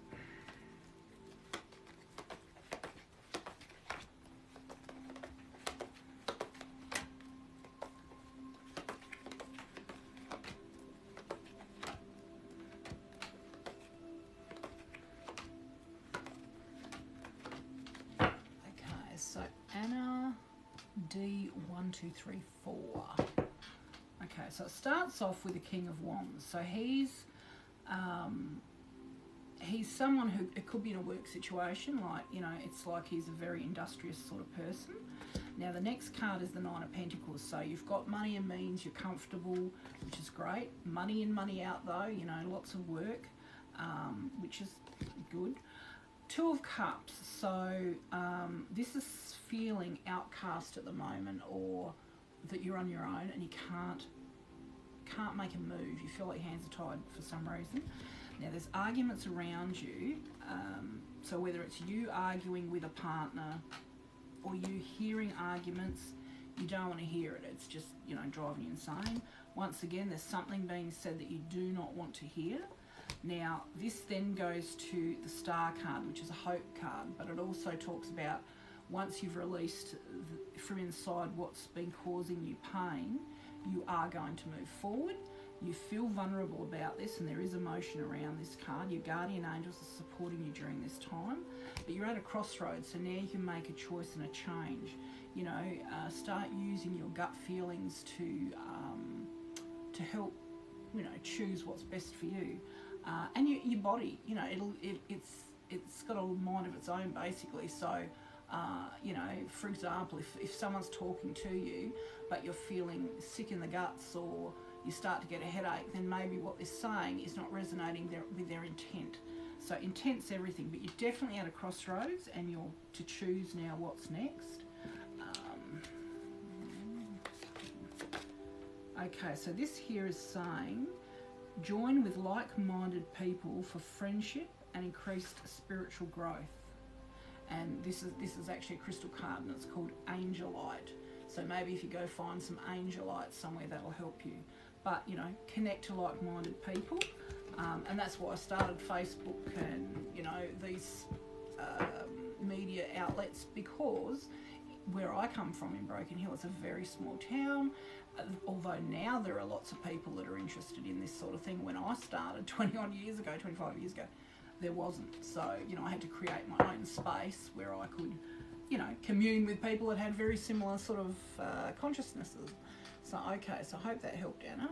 Okay, so Anna D1234. Okay, so it starts off with the King of Wands. So he's someone who, it could be in a work situation, like, you know, it's like he's a very industrious sort of person. Now the next card is the Nine of Pentacles. So you've got money and means, you're comfortable, which is great. Money in, money out though, you know, lots of work, which is good. Two of Cups. So this is feeling outcast at the moment, or that you're on your own and you can't make a move. You feel like your hands are tied for some reason. Now there's arguments around you, so whether it's you arguing with a partner or you hearing arguments, you don't want to hear it. It's just, you know, driving you insane. Once again, there's something being said that you do not want to hear. Now, this then goes to the Star card, which is a hope card, but it also talks about once you've released from inside what's been causing you pain, you are going to move forward. You feel vulnerable about this, and there is emotion around this card. Your guardian angels are supporting you during this time, but you're at a crossroads, so now you can make a choice and a change. You know, start using your gut feelings to help, you know, choose what's best for you. And your body, you know, it's got a mind of its own, basically. So, you know, for example, if someone's talking to you, but you're feeling sick in the guts, or you start to get a headache, then maybe what they're saying is not resonating with their intent. So intent's everything, but you're definitely at a crossroads, and you're to choose now what's next. Okay, so this here is saying, join with like-minded people for friendship and increased spiritual growth. And this is actually a crystal card, and it's called Angelite. So maybe if you go find some Angelite somewhere, that'll help you. But, you know, connect to like-minded people. And that's why I started Facebook and, you know, these media outlets, because where I come from in Broken Hill, it's a very small town. Although now there are lots of people that are interested in this sort of thing. When I started 25 years ago, there wasn't. So, you know, I had to create my own space where I could, you know, commune with people that had very similar sort of consciousnesses. So, okay, so I hope that helped, Anna.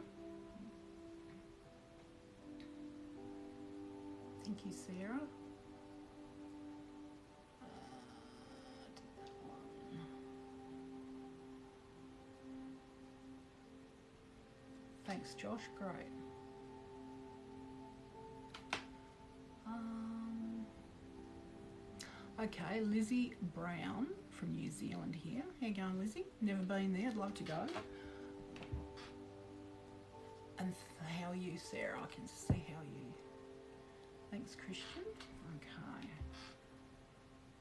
Thank you, Sarah. Thanks, Josh. Great. Okay, Lizzie Brown from New Zealand here. How you going, Lizzie? Never been there. I'd love to go. And how are you, Sarah? I can see how you. Thanks, Christian. Okay.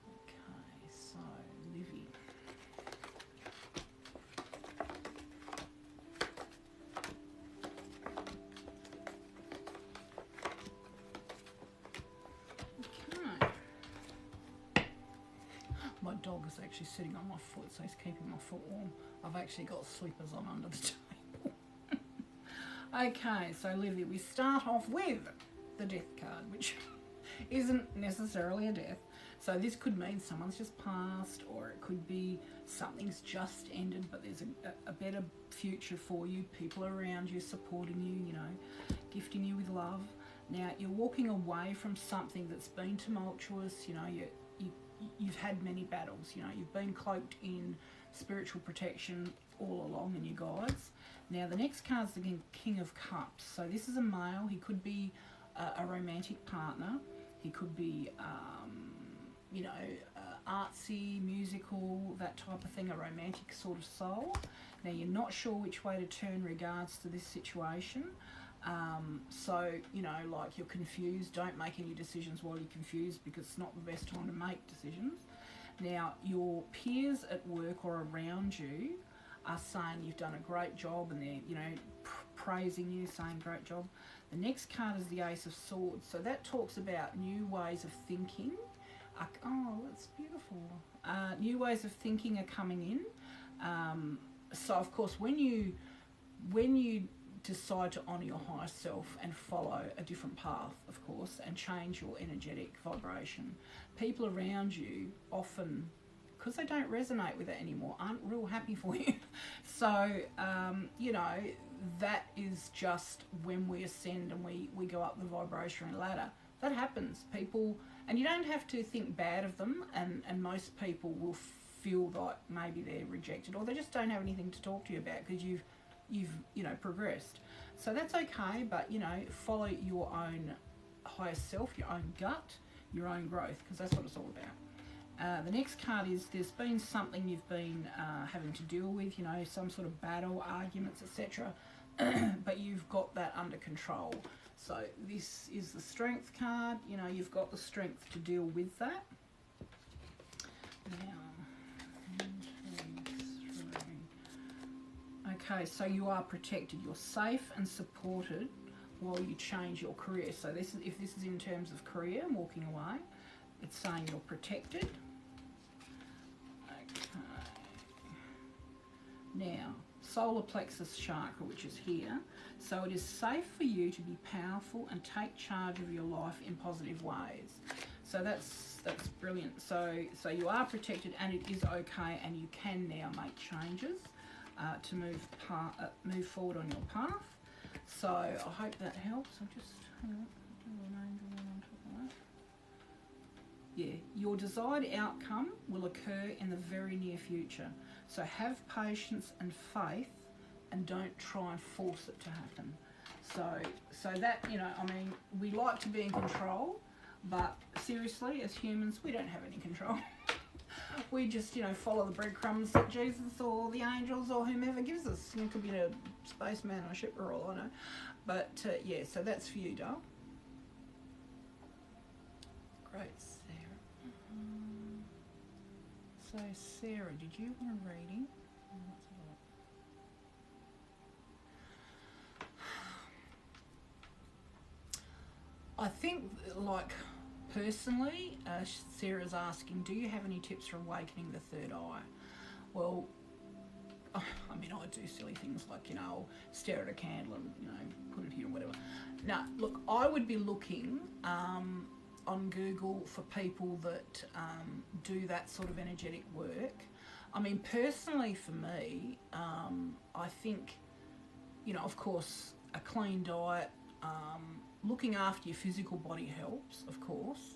Okay, so Livy. My dog is actually sitting on my foot, so he's keeping my foot warm. I've actually got slippers on under the table. Okay, so Livy, we start off with the death card, which isn't necessarily a death. So this could mean someone's just passed, or it could be something's just ended, but there's a better future for you. People around you supporting you, you know, gifting you with love. Now, you're walking away from something that's been tumultuous. You know, you've had many battles. You know, you've been cloaked in spiritual protection all along, and your guides. Now, the next card's the King of Cups. So this is a male. He could be a romantic partner. He could be, you know, artsy, musical, that type of thing, a romantic sort of soul. Now, you're not sure which way to turn regards to this situation. So, you know, like, you're confused. Don't make any decisions while you're confused, because it's not the best time to make decisions. Now, your peers at work or around you are saying you've done a great job, and they're, you know, praising you, saying great job. The next card is the Ace of Swords. So that talks about new ways of thinking. Oh, that's beautiful. New ways of thinking are coming in. So, of course, when you decide to honour your higher self and follow a different path, of course, and change your energetic vibration, people around you often, because they don't resonate with it anymore, aren't real happy for you. So, you know, that is just when we ascend and we go up the vibrational ladder. That happens. People, and you don't have to think bad of them, and most people will feel like maybe they're rejected, or they just don't have anything to talk to you about because you've you know, progressed. So that's okay, but, you know, follow your own higher self, your own gut, your own growth, because that's what it's all about. The next card is, there's been something you've been having to deal with, you know, some sort of battle, arguments, etc. But you've got that under control. So this is the Strength card. You know, you've got the strength to deal with that. Now, Okay, so you are protected. You're safe and supported while you change your career. So this is, if this is in terms of career and walking away, it's saying you're protected. Okay. Now, solar plexus chakra, which is here. So it is safe for you to be powerful and take charge of your life in positive ways. So that's brilliant. So you are protected, and it is okay, and you can now make changes to move forward on your path. So I hope that helps. I'll just do an angel on top of that. Yeah, your desired outcome will occur in the very near future. So have patience and faith, and don't try and force it to happen. So that, you know, I mean, we like to be in control, but seriously, as humans, we don't have any control. We just, you know, follow the breadcrumbs that Jesus or the angels or whomever gives us. You know, it could be a spaceman or a ship, or all I know. But yeah, so that's for you, doll. Great, Sarah. So Sarah, did you want a reading? I think, like, personally, Sarah's asking, do you have any tips for awakening the third eye? Well, I mean, I do silly things like, you know, I'll stare at a candle and, you know, put it here or whatever. Now, look, I would be looking on Google for people that do that sort of energetic work. I mean, personally for me, I think, you know, of course, a clean diet, looking after your physical body helps, of course.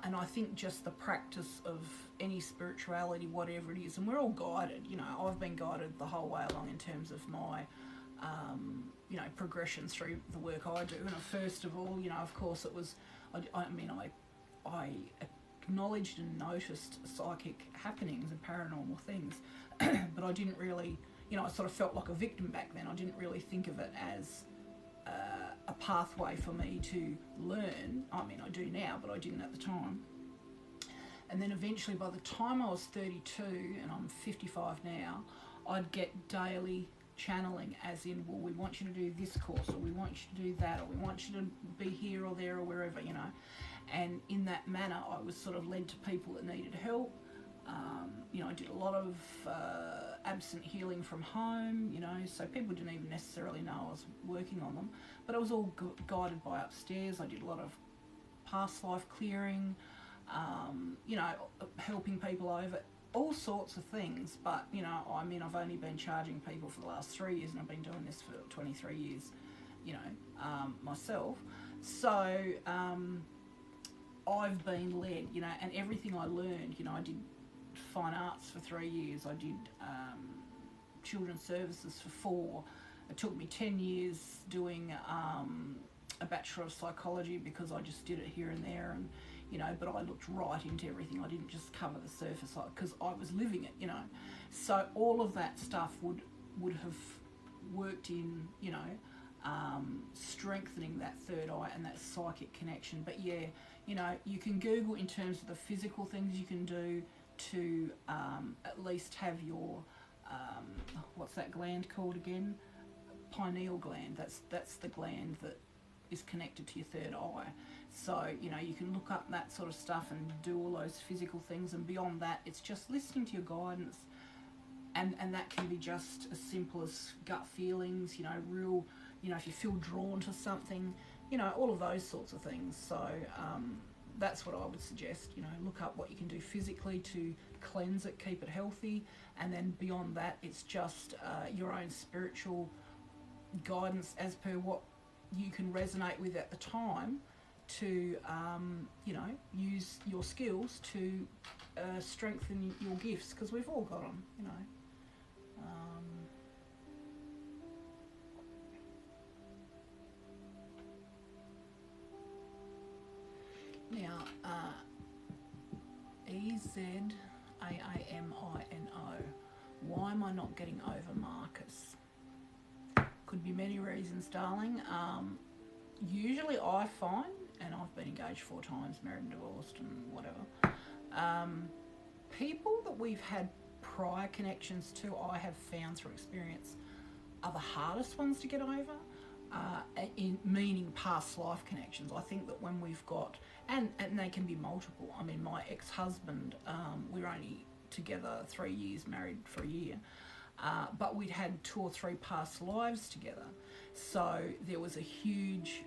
And I think just the practice of any spirituality, whatever it is, and we're all guided, you know, I've been guided the whole way along in terms of my, you know, progression through the work I do. And first of all, you know, of course it was, I acknowledged and noticed psychic happenings and paranormal things, but I didn't really, you know, I sort of felt like a victim back then. I didn't really think of it as a pathway for me to learn. I mean, I do now, but I didn't at the time. And then eventually, by the time I was 32, and I'm 55 now, I'd get daily channeling, as in, well, we want you to do this course, or we want you to do that, or we want you to be here or there or wherever, you know. And in that manner, I was sort of led to people that needed help. You know, I did a lot of absent healing from home, you know, so people didn't even necessarily know I was working on them, but it was all guided by upstairs. I did a lot of past life clearing, you know, helping people over, all sorts of things. But, you know, I mean, I've only been charging people for the last 3 years, and I've been doing this for 23 years, you know, myself. So I've been led, you know, and everything I learned, you know, I did fine arts for 3 years, I did children's services for 4. It took me 10 years doing a Bachelor of Psychology, because I just did it here and there, and, you know, but I looked right into everything. I didn't just cover the surface, because I was living it, you know. So all of that stuff would have worked in, you know, strengthening that third eye and that psychic connection. But yeah, you know, you can Google in terms of the physical things you can do to at least have your, what's that gland called again? Pineal gland. That's the gland that is connected to your third eye. So, you know, you can look up that sort of stuff and do all those physical things, and beyond that, it's just listening to your guidance, and that can be just as simple as gut feelings, you know, real, you know, if you feel drawn to something, you know, all of those sorts of things. So that's what I would suggest, you know, look up what you can do physically to cleanse it, keep it healthy, and then beyond that, it's just your own spiritual guidance as per what you can resonate with at the time to, you know, use your skills to strengthen your gifts, because we've all got them, you know. Now, EZAAMINO. Why am I not getting over Marcus? Could be many reasons, darling. Usually I find, and I've been engaged 4 times, married and divorced and whatever, people that we've had prior connections to, I have found through experience, are the hardest ones to get over, meaning past life connections. I think that when we've got, and they can be multiple. I mean, my ex-husband, we were only together 3 years, married for a year, but we'd had 2 or 3 past lives together. So there was a huge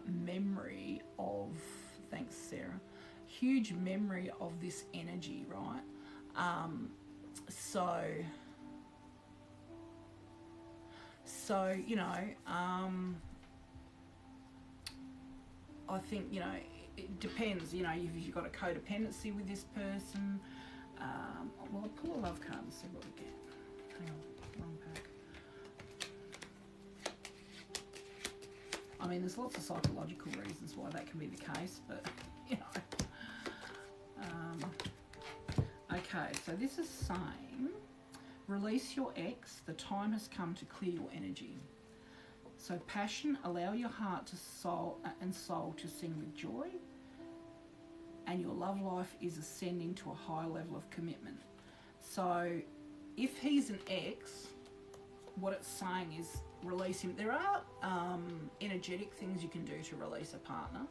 memory of, thanks Sarah, huge memory of this energy, right? So you know, I think, you know, it depends, you know, if you've got a codependency with this person. Well, I'll pull a love card and see what we get. Hang on, wrong pack. I mean, there's lots of psychological reasons why that can be the case, but, you know. Okay, so this is saying, release your ex, the time has come to clear your energy. So passion, allow your heart to soul to sing with joy, and your love life is ascending to a high level of commitment. So if he's an ex, what it's saying is release him. There are energetic things you can do to release a partner.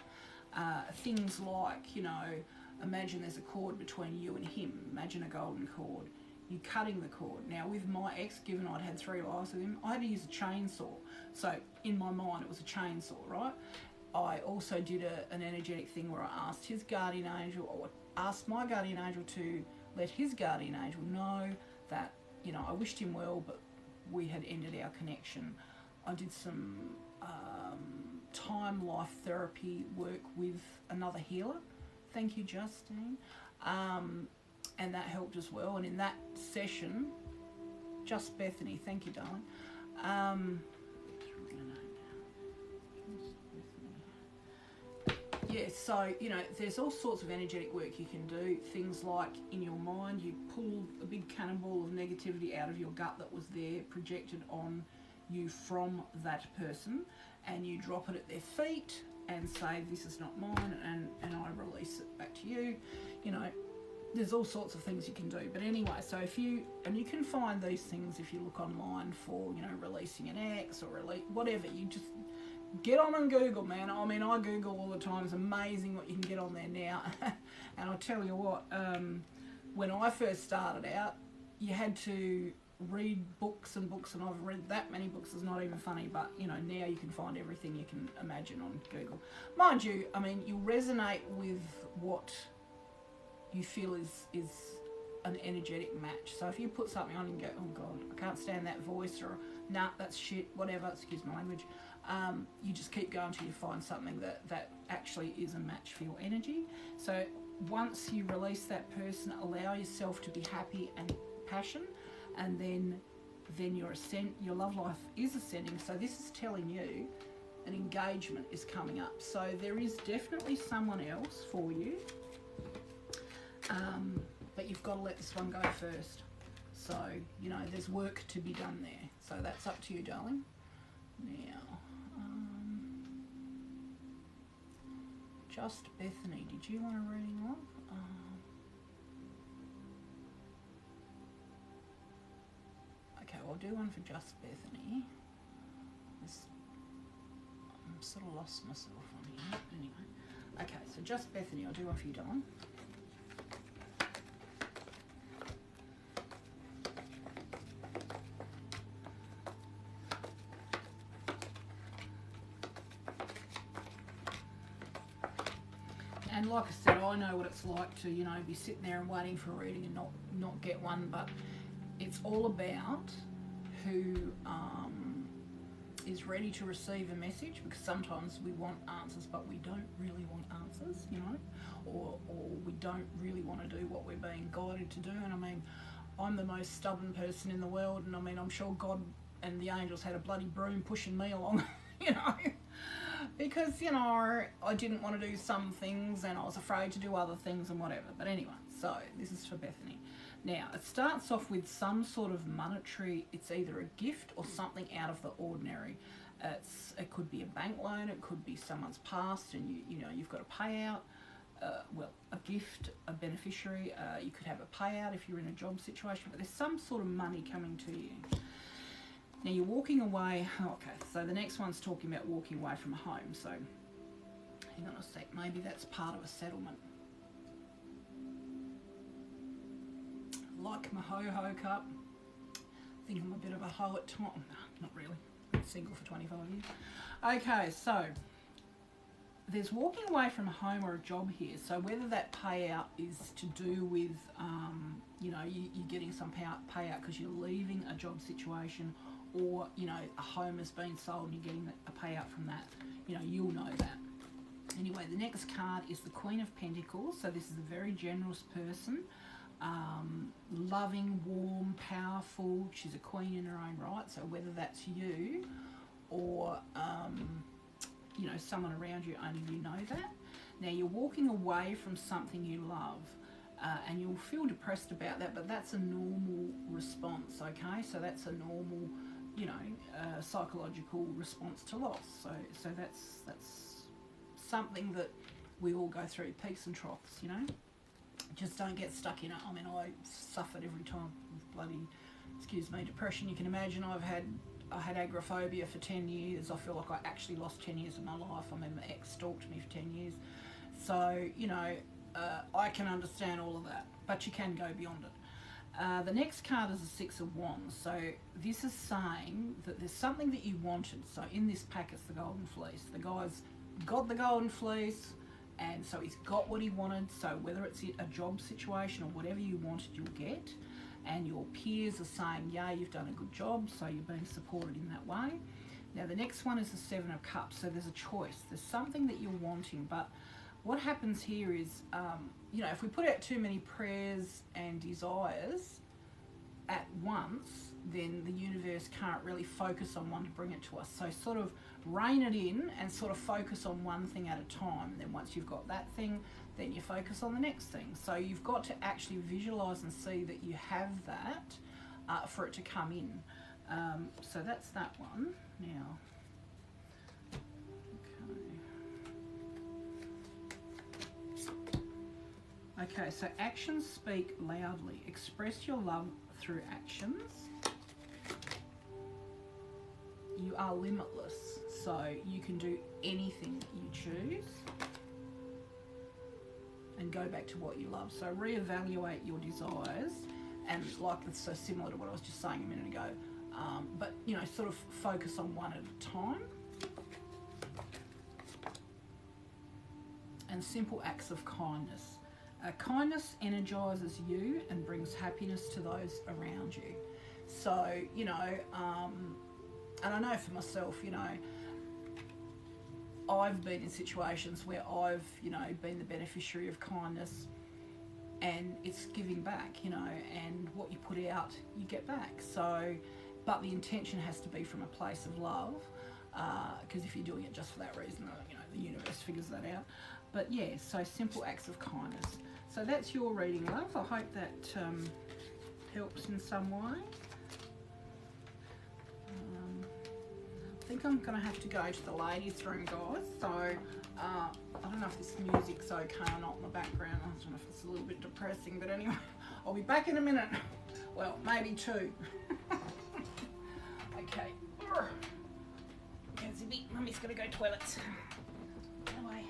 Things like, you know, imagine there's a cord between you and him. Imagine a golden cord. You're cutting the cord. Now with my ex, given I'd had 3 lives with him, I had to use a chainsaw. So in my mind it was a chainsaw, right? I also did an energetic thing where I asked his guardian angel, or asked my guardian angel to let his guardian angel know that, you know, I wished him well, but we had ended our connection. I did some time life therapy work with another healer. Thank you, Justine. And that helped as well. And in that session, Just Bethany, thank you, darling. Yeah, so, you know, there's all sorts of energetic work you can do. Things like in your mind, you pull a big cannonball of negativity out of your gut that was there, projected on you from that person, and you drop it at their feet and say, this is not mine, and I release it back to you. You know, there's all sorts of things you can do. But anyway, so if you, and you can find these things if you look online for, you know, releasing an ex or whatever. You just get on and Google, man. I mean, I Google all the time. It's amazing what you can get on there now. And I'll tell you what, when I first started out, you had to read books and books, and I've read that many books, it's not even funny. But, you know, now you can find everything you can imagine on Google. Mind you, I mean, you resonate with what you feel is an energetic match. So if you put something on and go, oh God, I can't stand that voice, or nah, that's shit, whatever, excuse my language, you just keep going till you find something that actually is a match for your energy. So once you release that person, allow yourself to be happy and passion, and then your love life is ascending. So this is telling you an engagement is coming up. So there is definitely someone else for you, but you've got to let this one go first. So, you know, there's work to be done there. So that's up to you, darling. Now, Just Bethany, did you want a reading, love? Okay, I'll do one for Just Bethany. I'm sort of lost myself on here. Anyway, okay, so Just Bethany, I'll do one for you, darling. And like I said, I know what it's like to, you know, be sitting there and waiting for a reading and not get one, but it's all about who is ready to receive a message, because sometimes we want answers, but we don't really want answers, you know, or we don't really want to do what we're being guided to do. And I mean, I'm the most stubborn person in the world, and I mean, I'm sure God and the angels had a bloody broom pushing me along, you know, because, you know, I didn't want to do some things and I was afraid to do other things and whatever. But anyway, so this is for Bethany. Now, it starts off with some sort of monetary, it's either a gift or something out of the ordinary. It could be a bank loan, it could be someone's passed and you know, you've got a payout. Well, a gift, a beneficiary, you could have a payout if you're in a job situation, but there's some sort of money coming to you. Now you're walking away. Okay, so the next one's talking about walking away from a home. So hang on a sec, maybe that's part of a settlement. Like my ho-ho cup. I think I'm a bit of a hoe at times. No, not really. Been single for 25 years. Okay, so there's walking away from a home or a job here. So whether that payout is to do with, you know, you're getting some payout because you're leaving a job situation, or, you know, a home has been sold and you're getting a payout from that. You know, you'll know that. Anyway, the next card is the Queen of Pentacles. So this is a very generous person. Loving, warm, powerful. She's a queen in her own right. So whether that's you or, you know, someone around you, only you know that. Now you're walking away from something you love, and you'll feel depressed about that, but that's a normal response, okay? So that's a normal, you know, psychological response to loss. So that's something that we all go through, peaks and troughs, you know? Just don't get stuck in it. I mean, I suffered every time with bloody, excuse me, depression. You can imagine I had agoraphobia for 10 years. I feel like I actually lost 10 years of my life. I mean, my ex stalked me for 10 years. So, you know, I can understand all of that, but you can go beyond it. The next card is the Six of Wands. So this is saying that there's something that you wanted. So in this pack, it's the Golden Fleece. The guy's got the Golden Fleece, and so he's got what he wanted. So whether it's a job situation or whatever you wanted, you'll get. And your peers are saying, yeah, you've done a good job, so you're being supported in that way. Now the next one is the Seven of Cups. So there's a choice. There's something that you're wanting, but what happens here is, you know, if we put out too many prayers and desires at once, then the universe can't really focus on one to bring it to us. So sort of rein it in and sort of focus on one thing at a time. And then once you've got that thing, then you focus on the next thing. So you've got to actually visualize and see that you have that for it to come in. So that's that one. Now, okay, so actions speak loudly. Express your love through actions. You are limitless, so you can do anything that you choose and go back to what you love. So reevaluate your desires, and like it's so similar to what I was just saying a minute ago, but you know, sort of focus on one at a time. And simple acts of kindness. Kindness energizes you and brings happiness to those around you. So, you know, and I know for myself, you know, I've been in situations where I've, you know, been the beneficiary of kindness, and it's giving back, you know, and what you put out, you get back. So, but the intention has to be from a place of love, because if you're doing it just for that reason, you know, the universe figures that out. But yeah, so simple acts of kindness. So that's your reading, love. I hope that helps in some way. I think I'm going to have to go to the ladies' room, guys. So I don't know if this music's okay or not in the background. I don't know if it's a little bit depressing, but anyway, I'll be back in a minute. Well, maybe two. Okay. Zippy, Mummy's going to go toilets. Anyway.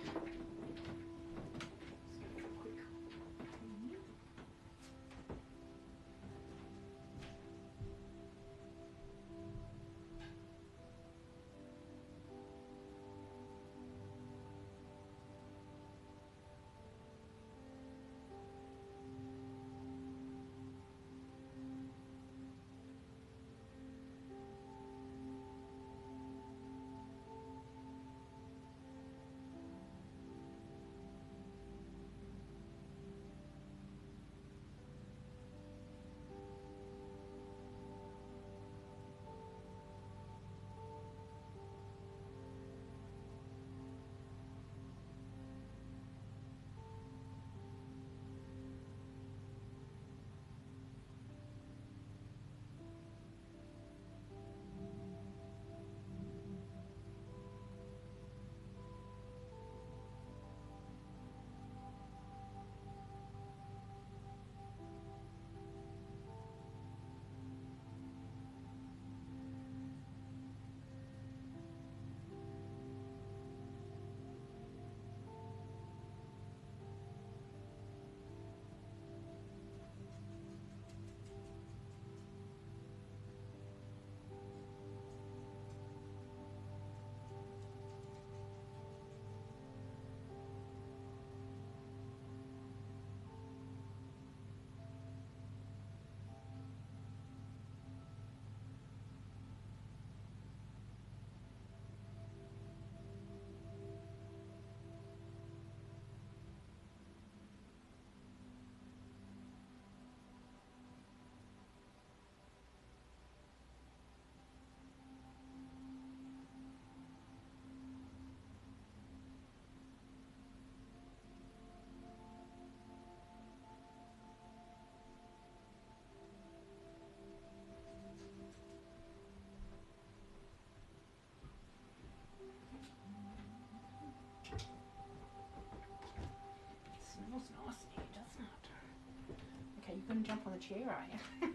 You're going to jump on the chair, are you?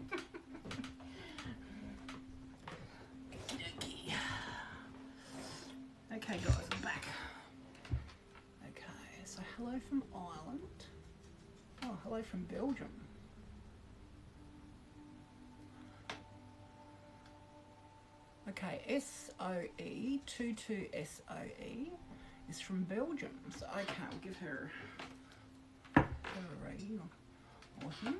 Okay guys, I'm back. Okay, so hello from Ireland. Oh, hello from Belgium. Okay, SOE, 22SOE is from Belgium. So okay, we'll give her a rating or him.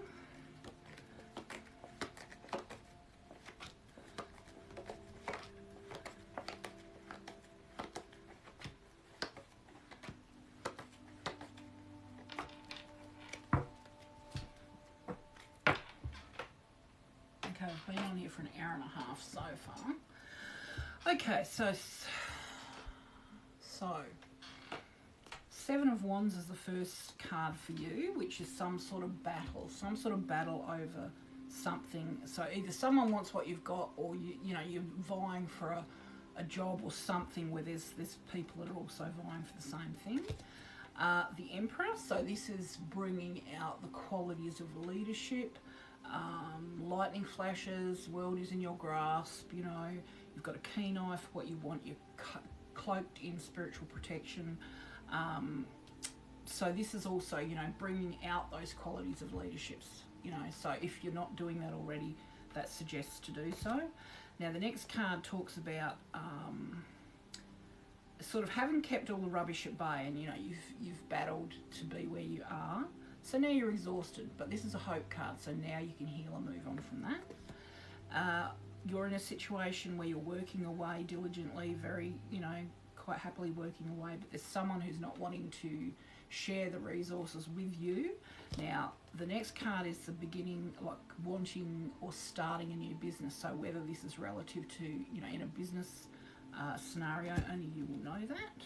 Okay, we've been on here for an hour and a half so far. Okay, so Seven of Wands is the first card for you, which is some sort of battle over something. So either someone wants what you've got, or you're vying for a job or something where there's people that are also vying for the same thing. The Empress, so this is bringing out the qualities of leadership. Lightning flashes, world is in your grasp, you've got a keen eye for what you want, you're cloaked in spiritual protection. So this is also, bringing out those qualities of leaderships, so if you're not doing that already, that suggests to do so. Now the next card talks about sort of having kept all the rubbish at bay, and you've battled to be where you are. So now you're exhausted, but this is a hope card, so now you can heal and move on from that. You're in a situation where you're working away diligently, very, quite happily working away, but there's someone who's not wanting to share the resources with you. Now, the next card is the beginning, like wanting or starting a new business. So whether this is relative to, in a business scenario, only you will know that.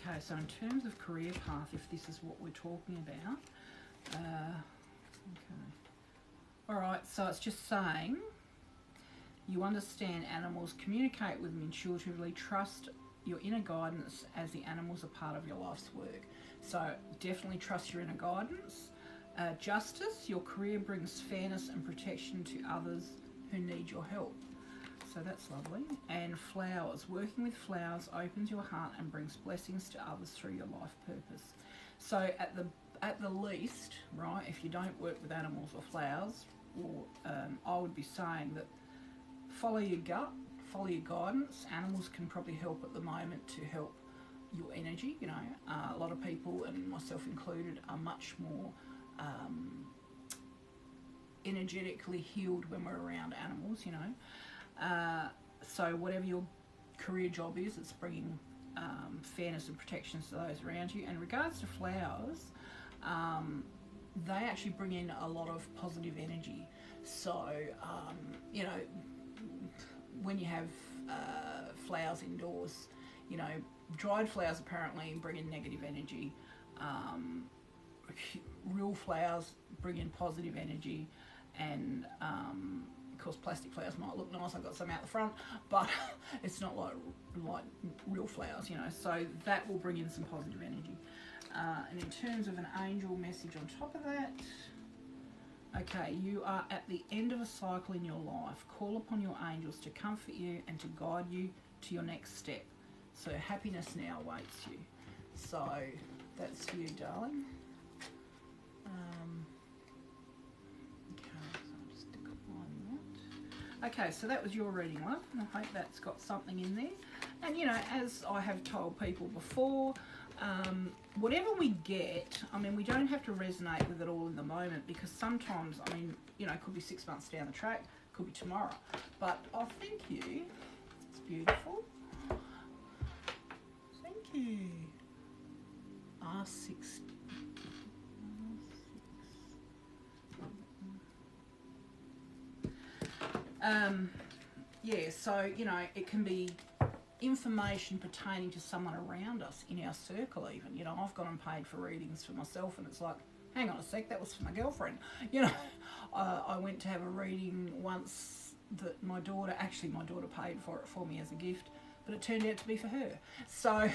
Okay, so in terms of career path, if this is what we're talking about, okay. All right, so it's just saying you understand animals, communicate with them intuitively, trust your inner guidance as the animals are part of your life's work. So definitely trust your inner guidance. Justice, your career brings fairness and protection to others who need your help. So that's lovely. And flowers, working with flowers opens your heart and brings blessings to others through your life purpose. So at the least, right, if you don't work with animals or flowers, or I would be saying that follow your gut, follow your guidance. Animals can probably help at the moment to help your energy. A lot of people, and myself included, are much more energetically healed when we're around animals. So whatever your career job is, it's bringing fairness and protections to those around you. And in regards to flowers, they actually bring in a lot of positive energy. So, when you have flowers indoors, dried flowers apparently bring in negative energy. Real flowers bring in positive energy, and of course plastic flowers might look nice. I've got some out the front, but it's not like real flowers, so that will bring in some positive energy. And in terms of an angel message on top of that, okay, you are at the end of a cycle in your life. Call upon your angels to comfort you and to guide you to your next step. So happiness now awaits you. So that's for you, darling. Okay, so that was your reading, love. I hope that's got something in there. And, as I have told people before, whatever we get, we don't have to resonate with it all in the moment, because sometimes, it could be 6 months down the track, could be tomorrow. But I thank you. It's beautiful. Thank you. R6. Yeah, so, it can be information pertaining to someone around us, in our circle even. I've gone and paid for readings for myself, and it's like, hang on a sec, that was for my girlfriend. I went to have a reading once that my daughter paid for it for me as a gift. but it turned out to be for her. So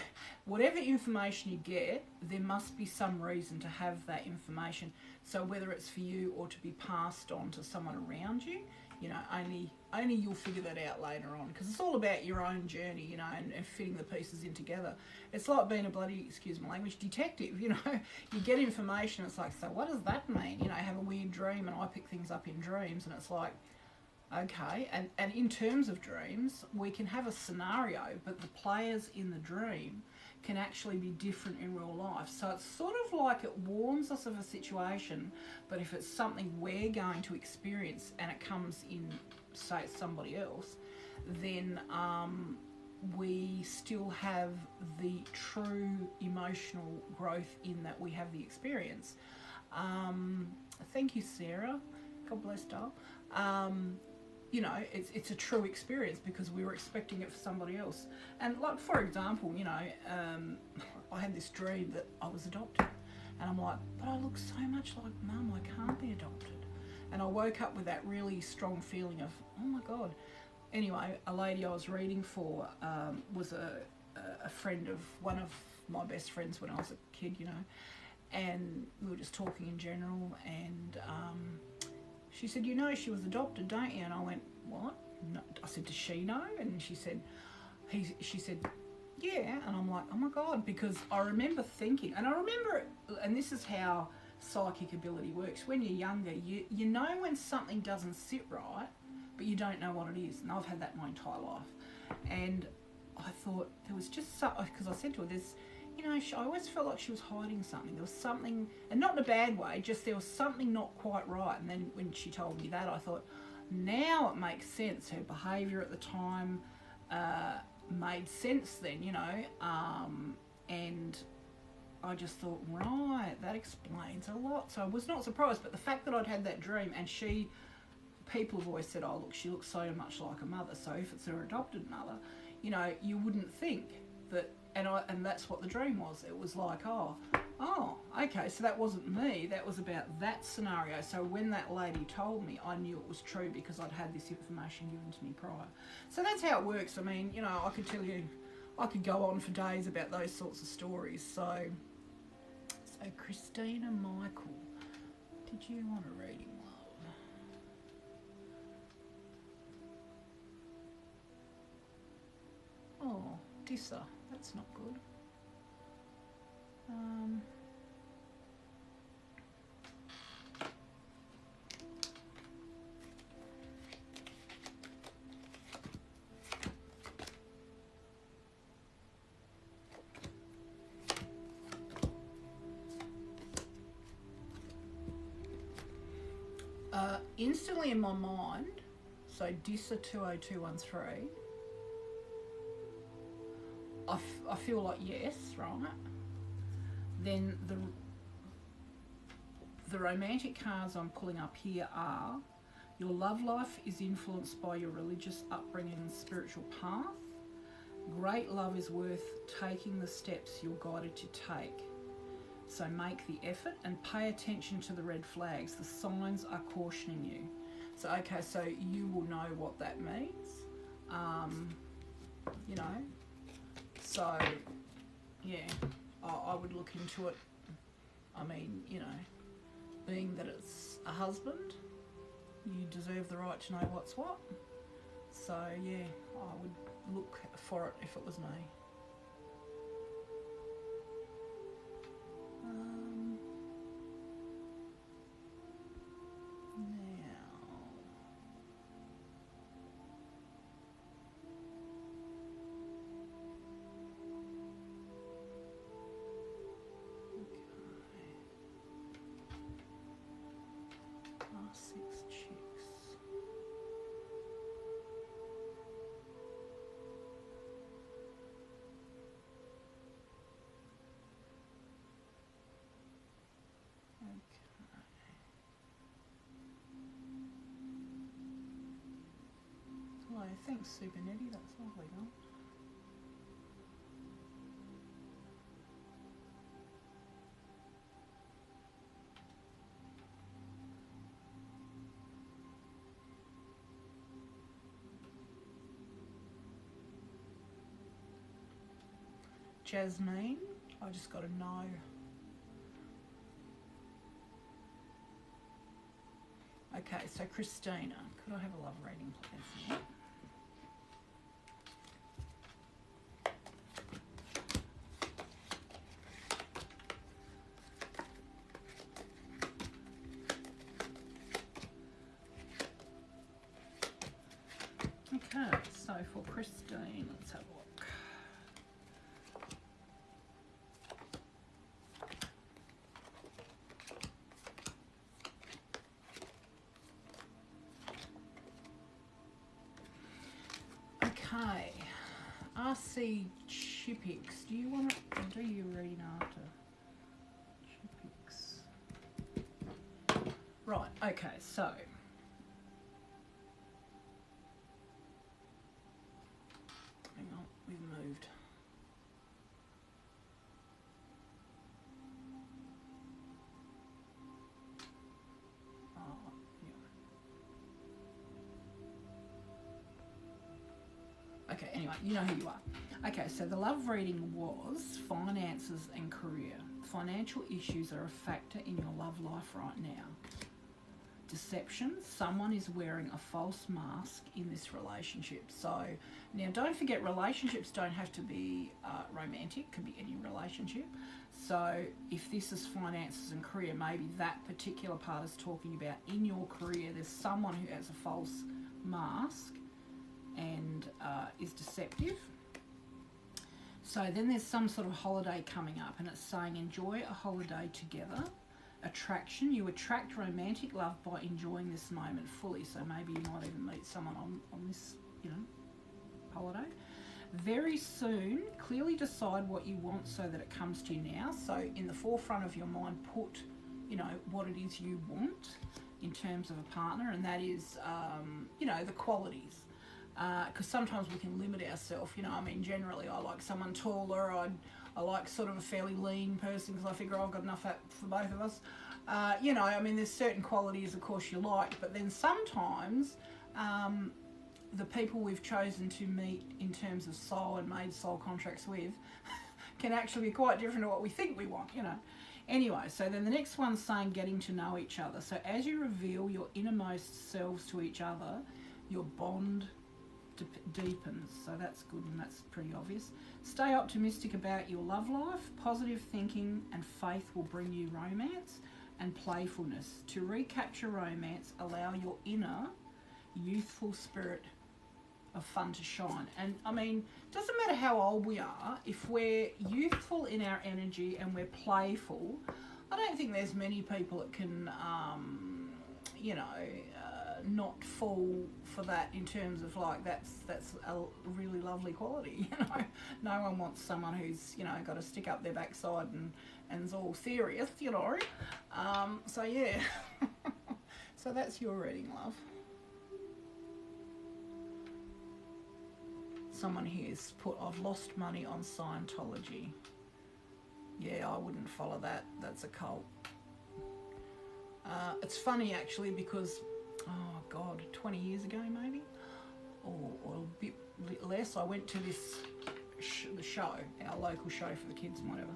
whatever information you get, there must be some reason to have that information. So whether it's for you or to be passed on to someone around you, you know, only you'll figure that out later on, because it's all about your own journey, you know, and fitting the pieces in together. It's like being a bloody, excuse my language, detective, you know. You get information, it's like, so what does that mean? You know, I have a weird dream, and I pick things up in dreams, and it's like, okay. And in terms of dreams, we can have a scenario, but the players in the dream can actually be different in real life. So it's sort of like it warns us of a situation, but if it's something we're going to experience and it comes in, say it's somebody else, then we still have the true emotional growth in that we have the experience. Thank you, Sarah. God bless her. You know, it's a true experience because we were expecting it for somebody else. And like, for example, you know, I had this dream that I was adopted, and I'm like, but I look so much like Mum, I can't be adopted. And I woke up with that really strong feeling of, oh my God. Anyway, a lady I was reading for was a friend of one of my best friends when I was a kid, you know, and we were just talking in general, and she said, you know, she was adopted, don't you? And I went, what? No. I said, does she know? And she said, she said, yeah. And I'm like, oh my God, because I remember thinking, and I remember, and this is how psychic ability works. When you're younger, you know when something doesn't sit right, but you don't know what it is. And I've had that my entire life. And I thought there was just so, because I said to her, there's, you know, I always felt like she was hiding something. There was something, and not in a bad way, just there was something not quite right. And then when she told me that, I thought, now it makes sense. Her behaviour at the time made sense then, you know, and I just thought, right, that explains a lot. So I was not surprised, but the fact that I'd had that dream, and people have always said, oh, look, she looks so much like her mother. So if it's her adopted mother, you know, you wouldn't think that. And that's what the dream was. It was like, oh, okay, so that wasn't me. That was about that scenario. So when that lady told me, I knew it was true because I'd had this information given to me prior. So that's how it works. I mean, you know, I could tell you, I could go on for days about those sorts of stories. So Christina Michael, did you want a reading, love? Oh, Dissa. That's not good. Instantly in my mind, so Dissa 20213, I feel like yes, right? Then the romantic cards I'm pulling up here are, your love life is influenced by your religious upbringing and spiritual path. Great love is worth taking the steps you're guided to take. So make the effort and pay attention to the red flags. The signs are cautioning you. So, okay, so you will know what that means. You know, so, yeah, I would look into it. I mean, you know, being that it's a husband, you deserve the right to know what's what. So, yeah, I would look for it if it was me. Thanks, Super Netty, that's lovely, though. Jasmine, I just got to know. Okay, so Christina, could I have a love reading, please? Okay, so for Christine, let's have a look. Okay, RC Chipix, do you want to do your reading after? Chipix. Right, okay, so. Hang on, we've moved. Okay, anyway, you know who you are. Okay, so the love reading was finances and career. Financial issues are a factor in your love life right now. Deception, someone is wearing a false mask in this relationship. So now don't forget, relationships don't have to be romantic, could be any relationship. So if this is finances and career, maybe that particular part is talking about in your career there's someone who has a false mask and is deceptive. So then there's some sort of holiday coming up, and it's saying enjoy a holiday together. Attraction, you attract romantic love by enjoying this moment fully. So maybe you might even meet someone on this, holiday. Very soon, clearly decide what you want so that it comes to you now. So in the forefront of your mind, put, what it is you want in terms of a partner, and that is, the qualities. Because sometimes we can limit ourselves, generally I like someone taller, I like sort of a fairly lean person because I figure I've got enough for both of us. There's certain qualities of course you like, but then sometimes the people we've chosen to meet in terms of soul and made soul contracts with can actually be quite different to what we think we want, Anyway, so then the next one's saying getting to know each other. So as you reveal your innermost selves to each other, your bond deepens, so that's good and that's pretty obvious. Stay optimistic about your love life. Positive thinking and faith will bring you romance and playfulness. To recapture romance, allow your inner youthful spirit of fun to shine. And doesn't matter how old we are, if we're youthful in our energy and we're playful, I don't think there's many people that can not fall for that in terms of that's a really lovely quality. No one wants someone who's got to stick up their backside and is all serious. So yeah. So that's your reading, love. Someone here's put, I've lost money on Scientology. Yeah, I wouldn't follow that. That's a cult. It's funny actually because 20 years ago maybe, or a bit less, I went to this the show, our local show for the kids and whatever,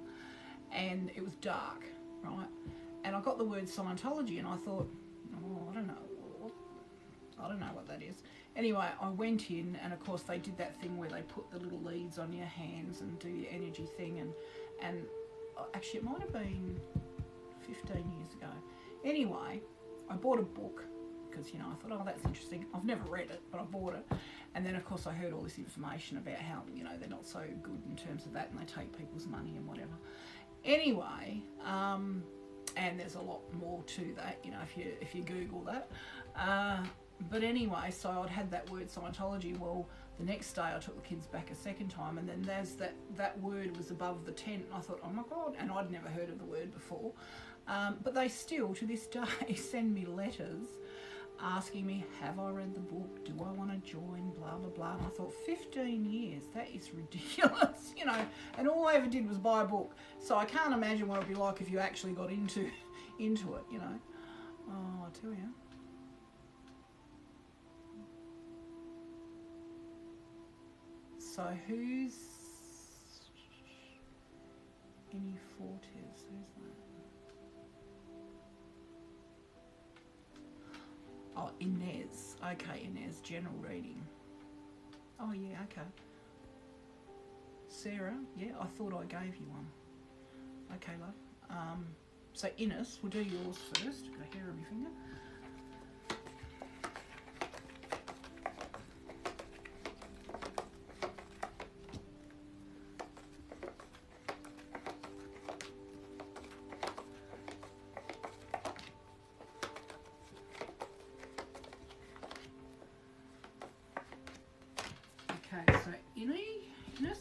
and it was dark, right? And I got the word Scientology and I thought, I don't know what that is. Anyway, I went in and of course they did that thing where they put the little leads on your hands and do your energy thing, and actually it might have been 15 years ago. Anyway, I bought a book because I thought, that's interesting. I've never read it, but I bought it. And then of course I heard all this information about how they're not so good in terms of that, and they take people's money and whatever. Anyway, and there's a lot more to that, if you Google that. But anyway, so I'd had that word Scientology. Well, the next day I took the kids back a second time, and then there's that word was above the tent, and I thought, oh my God, and I'd never heard of the word before. But they still, to this day, send me letters asking me, have I read the book? Do I want to join? Blah, blah, blah. And I thought, 15 years, that is ridiculous, And all I ever did was buy a book. So I can't imagine what it'd be like if you actually got into it, Oh, I tell you. So who's... Any fortes? Who's that? Oh, Inez. Okay, Inez, general reading. Oh, yeah, okay. Sarah, yeah, I thought I gave you one. Okay, love. So Ines, we'll do yours first. Got a hair on your finger. Okay, so Ines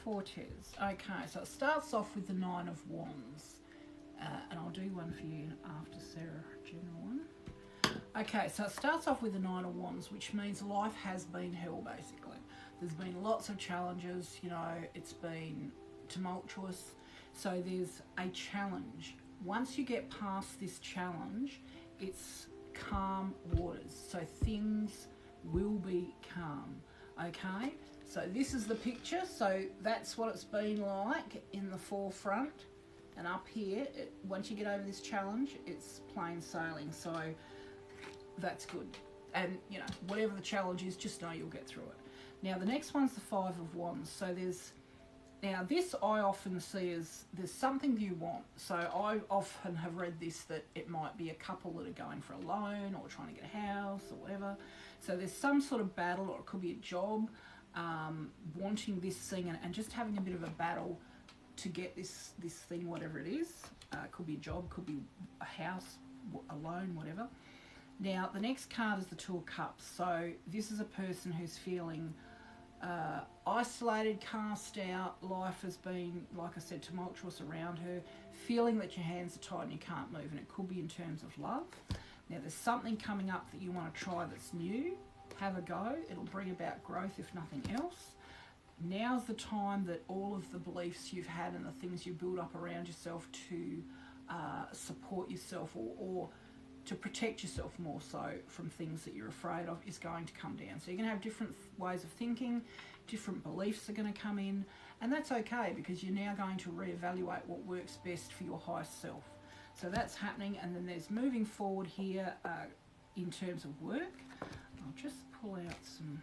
Fortes. Okay, so it starts off with the Nine of Wands. And I'll do one for you after Sarah, general one. Okay, so it starts off with the Nine of Wands, which means life has been hell, basically. There's been lots of challenges, you know, it's been tumultuous. So there's a challenge. Once you get past this challenge, it's calm waters. So things will be calm, okay? So this is the picture. So that's what it's been like in the forefront. And up here, once you get over this challenge, it's plain sailing. So that's good. And, you know, whatever the challenge is, just know you'll get through it. Now, the next one's the Five of Wands. So now this I often see as there's something you want. So I often have read this that it might be a couple that are going for a loan or trying to get a house or whatever. So there's some sort of battle, or it could be a job, wanting this thing and just having a bit of a battle to get this thing, whatever it is. Could be a job, could be a house, a loan, whatever. Now, the next card is the Two of Cups. So this is a person who's feeling isolated, cast out. Life has been, like I said, tumultuous around her, feeling that your hands are tied and you can't move, and it could be in terms of love. Now, there's something coming up that you want to try that's new. Have a go. It'll bring about growth, if nothing else. Now's the time that all of the beliefs you've had and the things you build up around yourself to support yourself or to protect yourself more so from things that you're afraid of is going to come down. So you're going to have different ways of thinking, different beliefs are going to come in, and that's okay because you're now going to reevaluate what works best for your highest self. So that's happening, and then there's moving forward here in terms of work. I'll just pull out some...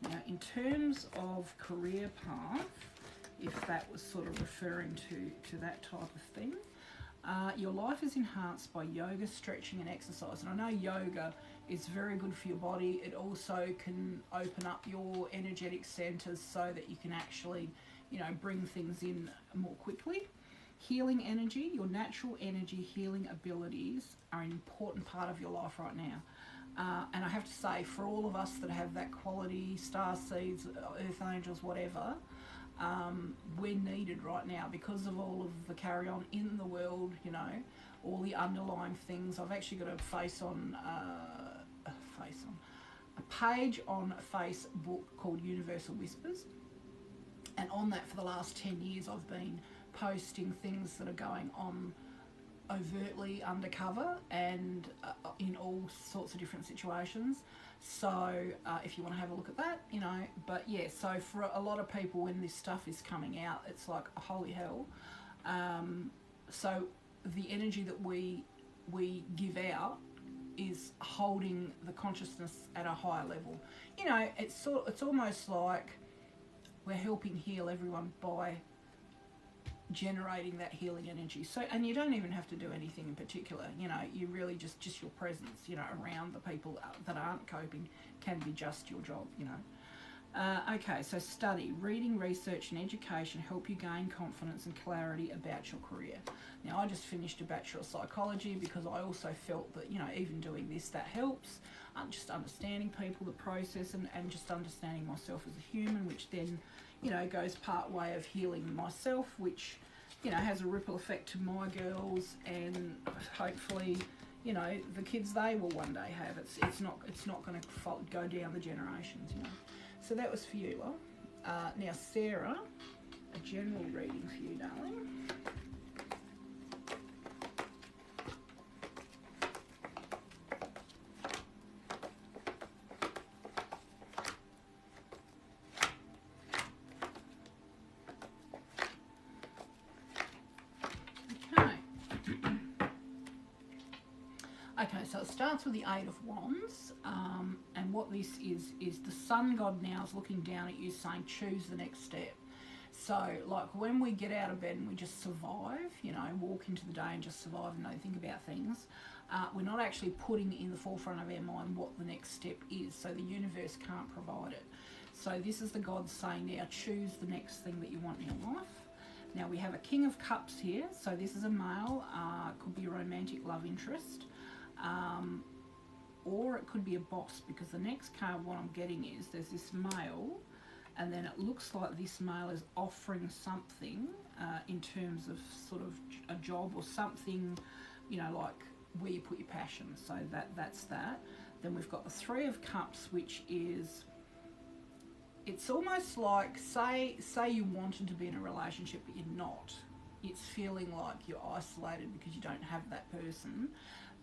Now, in terms of career path, if that was sort of referring to that type of thing, your life is enhanced by yoga, stretching and exercise. And I know yoga is very good for your body. It also can open up your energetic centers so that you can actually, you know, bring things in more quickly. Healing energy, your natural energy healing abilities are an important part of your life right now. And I have to say, for all of us that have that quality, star seeds, earth angels, whatever, we're needed right now because of all of the carry on in the world, you know, all the underlying things. I've actually got a page on Facebook called Universal Whispers. And on that for the last 10 years, I've been posting things that are going on overtly undercover and in all sorts of different situations. So if you want to have a look at that, you know, but yeah, so for a lot of people when this stuff is coming out, it's like, holy hell. So the energy that we give out is holding the consciousness at a higher level. You know, it's almost like we're helping heal everyone by generating that healing energy. So, and you don't even have to do anything in particular, you know, you really just your presence, you know, around the people that aren't coping can be just your job, you know. Okay, so study, reading, research and education help you gain confidence and clarity about your career. Now, I just finished a Bachelor of Psychology because I also felt that, you know, even doing this, that helps. Just understanding people, the process, and just understanding myself as a human, which then, you know, goes part way of healing myself, which, you know, has a ripple effect to my girls and hopefully, you know, the kids they will one day have. It's not going to go down the generations, you know. So that was for you, love. Now, Sarah, a general reading for you, darling. Okay, so it starts with the Eight of Wands, and what this is the Sun God now is looking down at you saying, choose the next step. So, like when we get out of bed and we just survive, you know, walk into the day and just survive and don't think about things, we're not actually putting in the forefront of our mind what the next step is, so the universe can't provide it. So this is the God saying now, choose the next thing that you want in your life. Now we have a King of Cups here, so this is a male, could be a romantic love interest. Or it could be a boss, because the next card what I'm getting is there's this male, and then it looks like this male is offering something in terms of sort of a job or something, you know, like where you put your passion. So that's that. Then we've got the Three of Cups, which is, it's almost like say you wanted to be in a relationship but you're not. It's feeling like you're isolated because you don't have that person.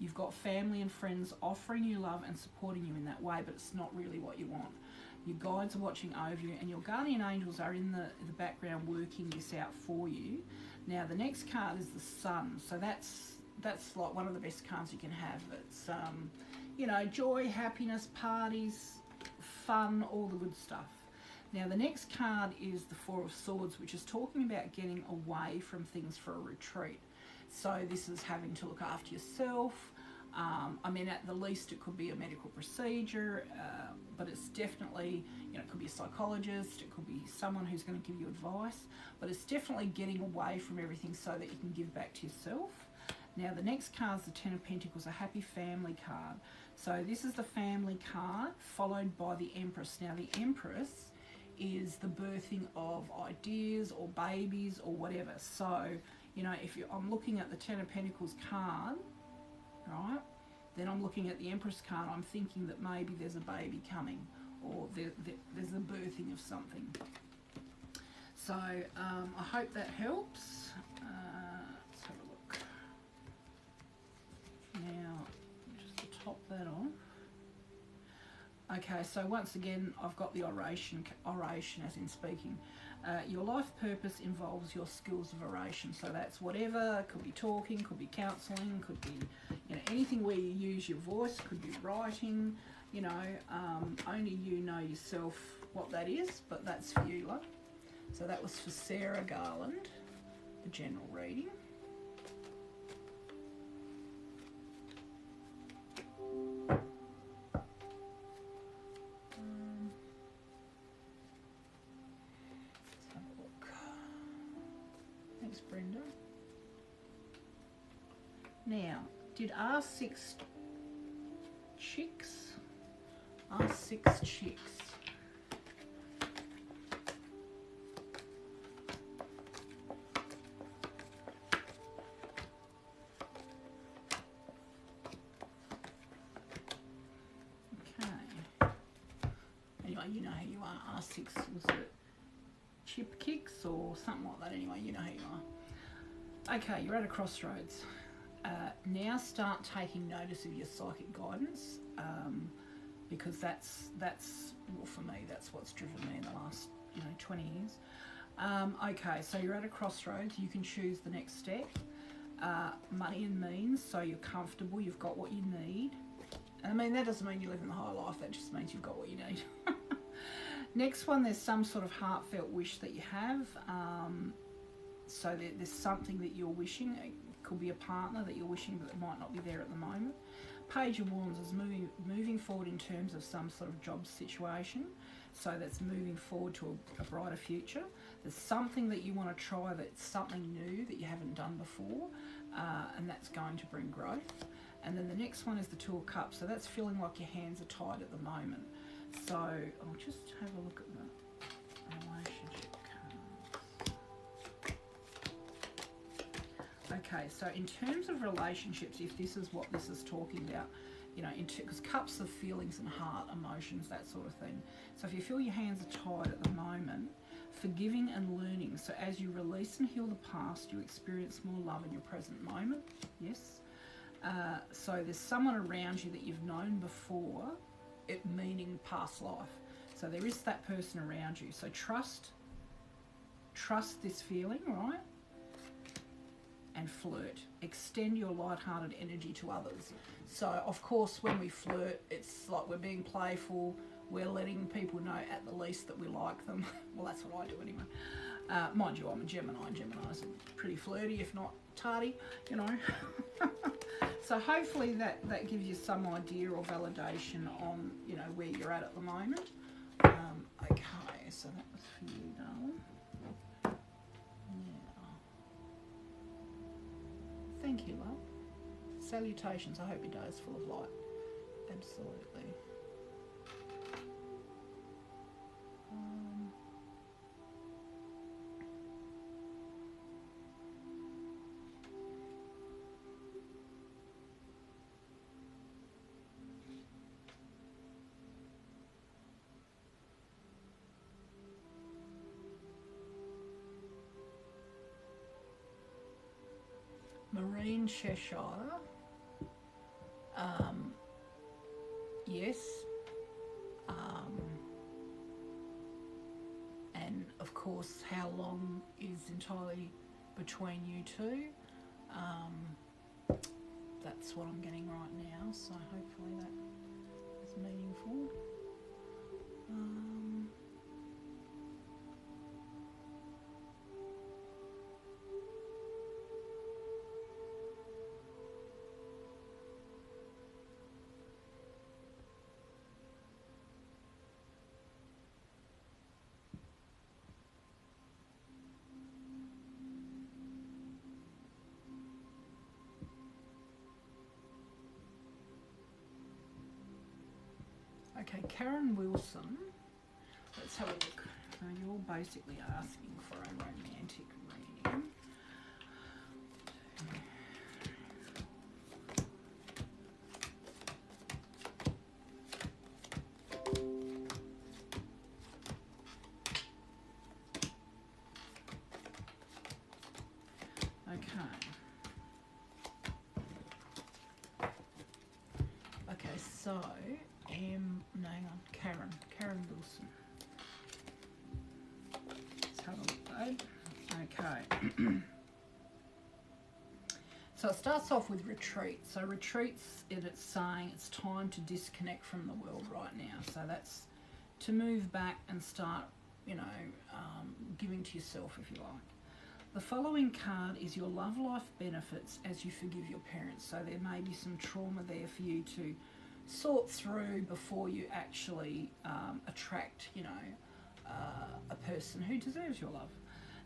You've got family and friends offering you love and supporting you in that way, but it's not really what you want. Your guides are watching over you, and your guardian angels are in the background working this out for you. Now the next card is the Sun, so that's like one of the best cards you can have. It's you know, joy, happiness, parties, fun, all the good stuff. Now the next card is the Four of Swords, which is talking about getting away from things for a retreat. So this is having to look after yourself. I mean, at the least it could be a medical procedure, but it's definitely, you know, it could be a psychologist, it could be someone who's going to give you advice, but it's definitely getting away from everything so that you can give back to yourself. Now the next card is the Ten of Pentacles, a happy family card. So this is the family card followed by the Empress. Now the Empress is the birthing of ideas or babies or whatever. So, you know, if I'm looking at the Ten of Pentacles card, right, then I'm looking at the Empress card, I'm thinking that maybe there's a baby coming, or there's the birthing of something. So I hope that helps. Let's have a look. Now, just to top that off. Okay, so once again, I've got the oration as in speaking. Your life purpose involves your skills of oration. So that's whatever, could be talking, could be counselling, could be, you know, anything where you use your voice, could be writing, you know, only you know yourself what that is, but that's for you, love. So that was for Sarah Garland, the general reading. Brenda. Now, did R6 chicks? R6 chicks. Okay. Anyway, you know who you are. R6 was it chip kicks or something like that? Anyway, you know who you are. Okay, you're at a crossroads. Now start taking notice of your psychic guidance, because that's well, for me, that's what's driven me in the last 20 years. Okay, so you're at a crossroads. You can choose the next step. Money and means, so you're comfortable, you've got what you need. I mean, that doesn't mean you're living the high life. That just means you've got what you need. Next one, there's some sort of heartfelt wish that you have. So there's something that you're wishing. It could be a partner that you're wishing that might not be there at the moment. Page of Wands is moving forward in terms of some sort of job situation. So that's moving forward to a brighter future. There's something that you want to try, that's something new that you haven't done before, and that's going to bring growth. And then the next one is the Two of Cups. So that's feeling like your hands are tied at the moment. So I'll just have a look at the relationship cards. Okay, so in terms of relationships, if this is what this is talking about, because cups of feelings and heart, emotions, that sort of thing. So if you feel your hands are tied at the moment, forgiving and learning. So as you release and heal the past, you experience more love in your present moment. Yes. So there's someone around you that you've known before, it meaning past life. So there is that person around you. So trust this feeling, right? and flirt. Extend your light-hearted energy to others. So, of course, when we flirt, it's like we're being playful. We're letting people know at the least that we like them. Well, that's what I do anyway. Mind you, I'm a Gemini. Geminis are pretty flirty, if not tardy, you know. So hopefully that gives you some idea or validation on, you know, where you're at the moment. Okay, so that was for you, darling. Now, thank you, love. Salutations. I hope your day is full of light. Absolutely. Marine Cheshire. Yes. And of course, how long is entirely between you two. That's what I'm getting right now, so hopefully that is meaningful. Okay, Karen Wilson, let's have a look. So you're basically asking for a romantic reading. Okay, so Karen Wilson. Let's have a look, babe. Okay. So it starts off with retreat. So retreats, it's saying it's time to disconnect from the world right now. So that's to move back and start, you know, giving to yourself, if you like. The following card is your love life benefits as you forgive your parents. So there may be some trauma there for you to sort through before you actually attract, you know, a person who deserves your love.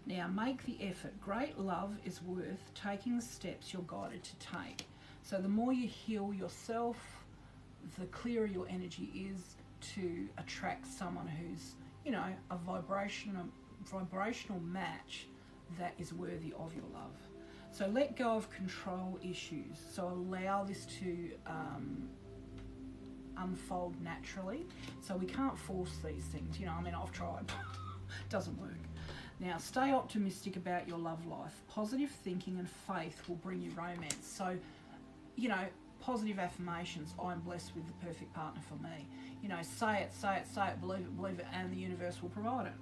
Now, make the effort. Great love is worth taking the steps you're guided to take. So the more you heal yourself, the clearer your energy is to attract someone who's, you know, a vibrational match that is worthy of your love. So let go of control issues. So allow this to unfold naturally. So we can't force these things. You know, I mean, I've tried. Doesn't work. Now, stay optimistic about your love life. Positive thinking and faith will bring you romance. So, you know, positive affirmations. I'm blessed with the perfect partner for me. You know, say it, believe it, and the universe will provide it.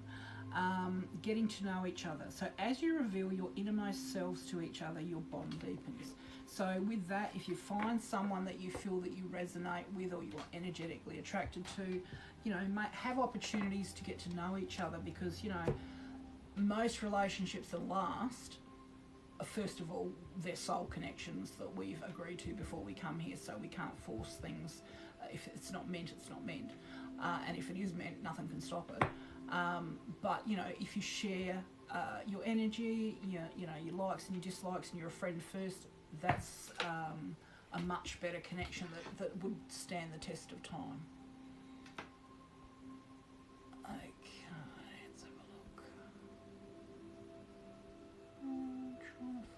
Getting to know each other. So as you reveal your innermost selves to each other, your bond deepens. So with that, if you find someone that you feel that you resonate with or you are energetically attracted to, you know, have opportunities to get to know each other, because, you know, most relationships that last, first of all, they're soul connections that we've agreed to before we come here, so we can't force things. If it's not meant, it's not meant. And if it is meant, nothing can stop it. But, you know, if you share your energy, you know, your likes and your dislikes, and you're a friend first, that's a much better connection that would stand the test of time. Okay, let's have a look. I'm trying to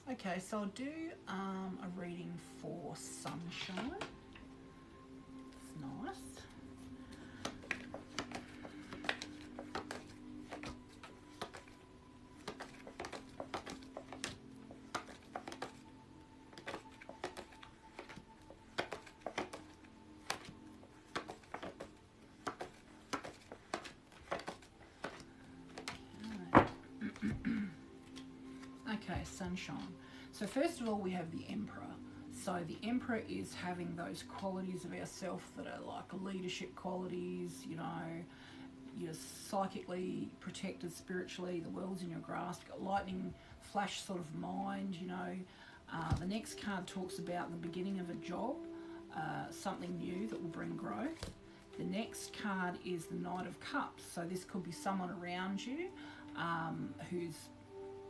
find... Okay, so I'll do a reading for Sunshine. It's nice. Okay, sunshine. So first of all, we have the Emperor. So the Emperor is having those qualities of ourself that are like leadership qualities, you know, you're psychically protected spiritually, the world's in your grasp, you've got lightning flash sort of mind, you know. The next card talks about the beginning of a job, something new that will bring growth. The next card is the Knight of Cups. So this could be someone around you who's,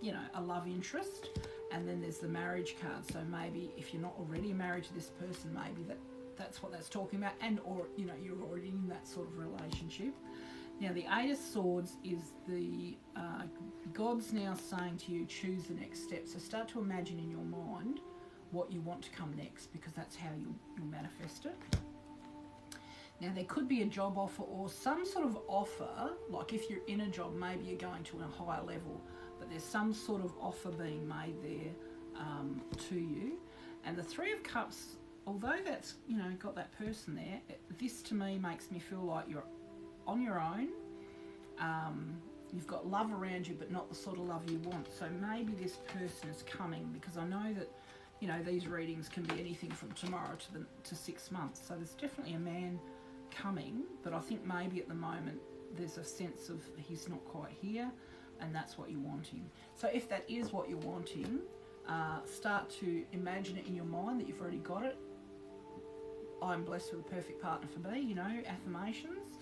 you know, a love interest. And then there's the marriage card. So maybe if you're not already married to this person, maybe that's what that's talking about, and or, you know, you're already in that sort of relationship. Now the Eight of Swords is the God's now saying to you, choose the next step. So start to imagine in your mind what you want to come next, because that's how you'll manifest it. Now there could be a job offer or some sort of offer, like if you're in a job, maybe you're going to a higher level, but there's some sort of offer being made there to you. And the Three of Cups, although that's, you know, got that person there, this to me makes me feel like you're on your own. You've got love around you, but not the sort of love you want. So maybe this person is coming, because I know that, you know, these readings can be anything from tomorrow to 6 months. So there's definitely a man coming, but I think maybe at the moment there's a sense of he's not quite here, and that's what you're wanting. So if that is what you're wanting, start to imagine it in your mind that you've already got it. I'm blessed with a perfect partner for me, you know, affirmations.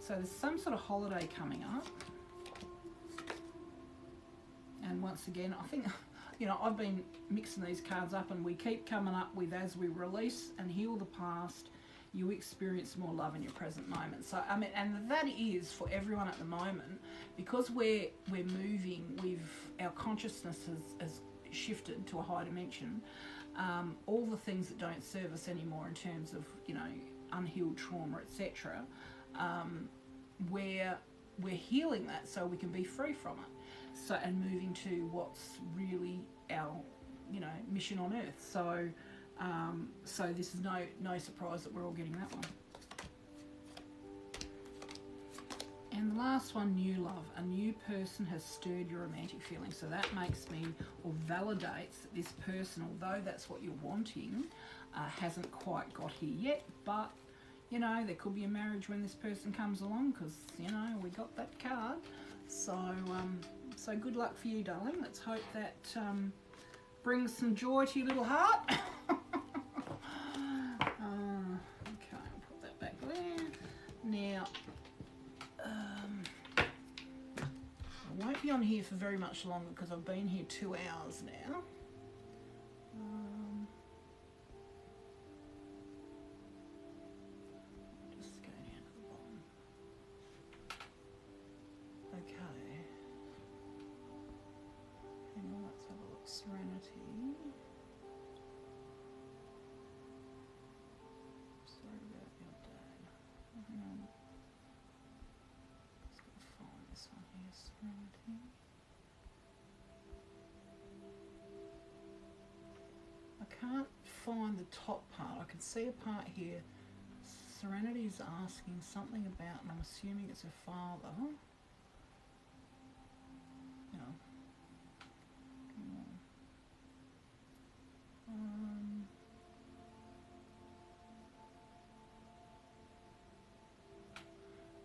So there's some sort of holiday coming up. And once again, I think, you know, I've been mixing these cards up, and we keep coming up with, as we release and heal the past, you experience more love in your present moment. So, I mean, and that is for everyone at the moment, because we're moving with, our consciousness has shifted to a higher dimension. All the things that don't serve us anymore in terms of, you know, unhealed trauma, etc., we're healing that so we can be free from it. So, and moving to what's really our, you know, mission on earth. So, so this is no surprise that we're all getting that one. And the last one, new love. A new person has stirred your romantic feelings. So that makes me, or validates that this person, although that's what you're wanting, hasn't quite got here yet. But, you know, there could be a marriage when this person comes along, because, you know, we got that card. So, so good luck for you, darling. Let's hope that brings some joy to your little heart. Okay, I'll put that back there. Now, I won't be on here for very much longer, because I've been here 2 hours now. Just go down to the bottom. Okay. Hang on, let's have a look. Serenity. Sorry about your dad. Hang on. Just got to find this one here. Serenity. I can't find the top part. I can see a part here. Serenity is asking something about, and I'm assuming it's her father. No. Come on.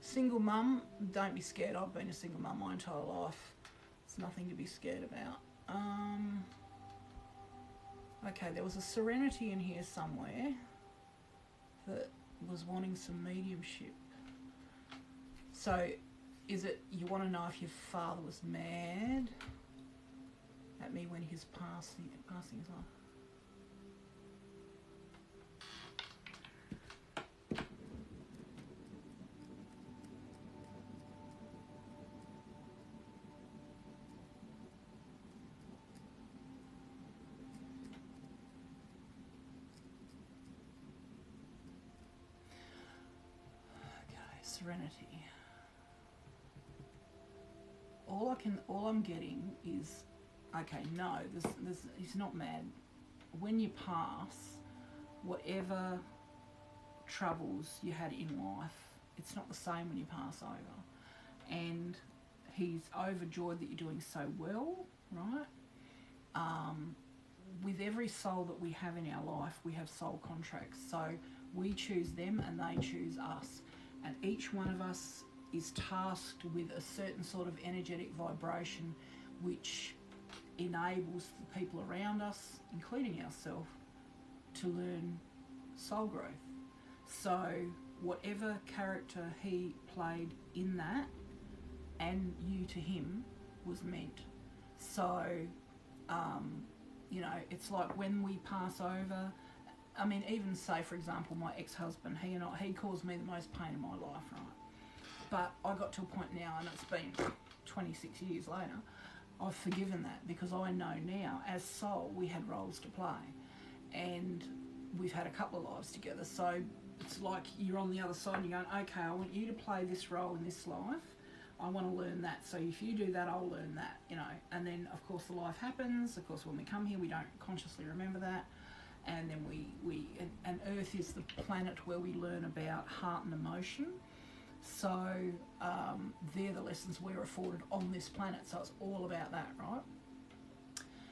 Single mum, don't be scared. I've been a single mum my entire life. It's nothing to be scared about. Okay, there was a serenity in here somewhere that was wanting some mediumship. So, is it you want to know if your father was mad at me when he's passing his life? Serenity. All I'm getting is, okay, no, he's not mad. When you pass, whatever troubles you had in life, it's not the same when you pass over. And He's overjoyed that you're doing so well, right? With every soul that we have in our life, we have soul contracts. So we choose them and they choose us. And each one of us is tasked with a certain sort of energetic vibration which enables the people around us, including ourselves, to learn soul growth. So whatever character he played in that, and you to him, was meant. So, you know, it's like when we pass over, I mean, even say, for example, my ex-husband, he caused me the most pain in my life, right? But I got to a point now, and it's been 26 years later, I've forgiven that, because I know now, as soul, we had roles to play. And we've had a couple of lives together. So it's like you're on the other side and you're going, okay, I want you to play this role in this life. I want to learn that. So if you do that, I'll learn that, you know. And then, of course, the life happens. Of course, when we come here, we don't consciously remember that. And then and Earth is the planet where we learn about heart and emotion. So they're the lessons we're afforded on this planet. So it's all about that, right?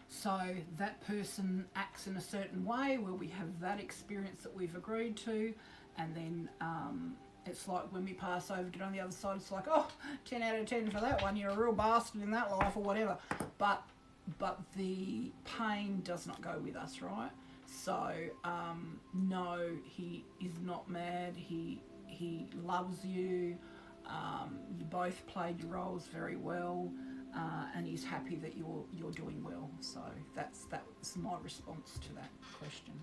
So that person acts in a certain way where we have that experience that we've agreed to. And then it's like when we pass over, get on the other side, it's like, oh, 10 out of 10 for that one. You're a real bastard in that life or whatever. But the pain does not go with us, right? So, no, he is not mad. He loves you. You both played your roles very well, and he's happy that you're doing well. So that's my response to that question.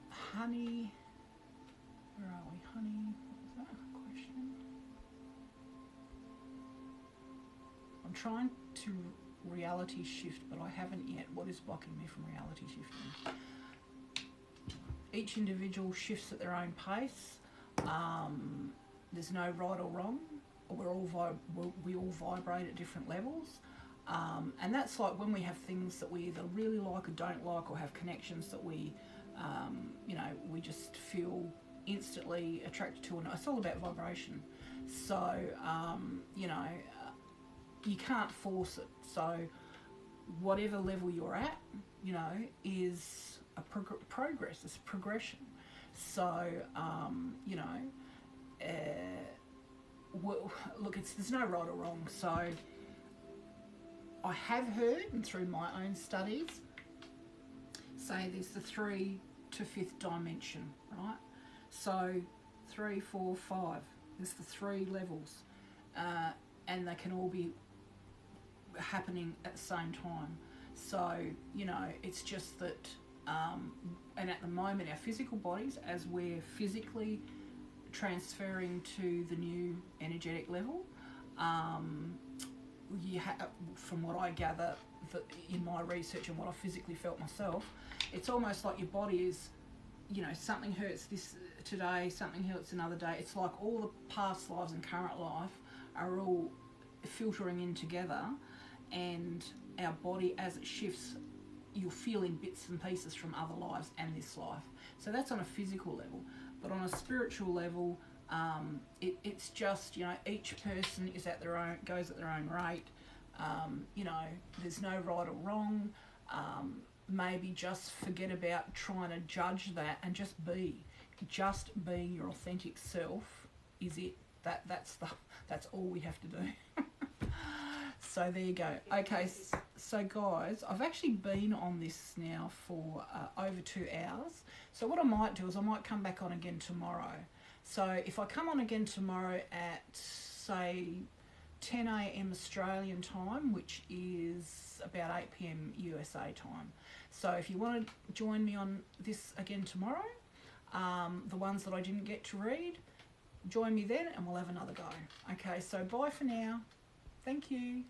Honey, where are we? Honey, what was that question? I'm trying to reality shift, but I haven't yet. What is blocking me from reality shifting? Each individual shifts at their own pace. There's no right or wrong. We all vibrate at different levels. And that's like when we have things that we either really like or don't like, or have connections that we, you know, we just feel instantly attracted to. And it's all about vibration. So, you know, you can't force it. So whatever level you're at, you know, is a progress, it's progression. So, you know, look, there's no right or wrong. So I have heard, and through my own studies, say there's the 3 to 5th dimension, right? So 3, 4, 5, there's the 3 levels, and they can all be happening at the same time. So, you know, it's just that, and at the moment, our physical bodies, as we're physically transferring to the new energetic level, from what I gather in my research and what I physically felt myself, it's almost like your body is, you know, something hurts this today, something hurts another day. It's like all the past lives and current life are all filtering in together, and our body, as it shifts, you're feeling bits and pieces from other lives and this life. So that's on a physical level. But on a spiritual level, it's just, you know, each person is goes at their own rate. You know, there's no right or wrong. Maybe just forget about trying to judge that and just be your authentic self. Is it that's all we have to do. So there you go. Okay, so guys, I've actually been on this now for over 2 hours. So what I might do is I might come back on again tomorrow. So if I come on again tomorrow at, say, 10 a.m. Australian time, which is about 8 p.m. USA time. So if you want to join me on this again tomorrow, the ones that I didn't get to read, join me then and we'll have another go. Okay, so bye for now. Thank you.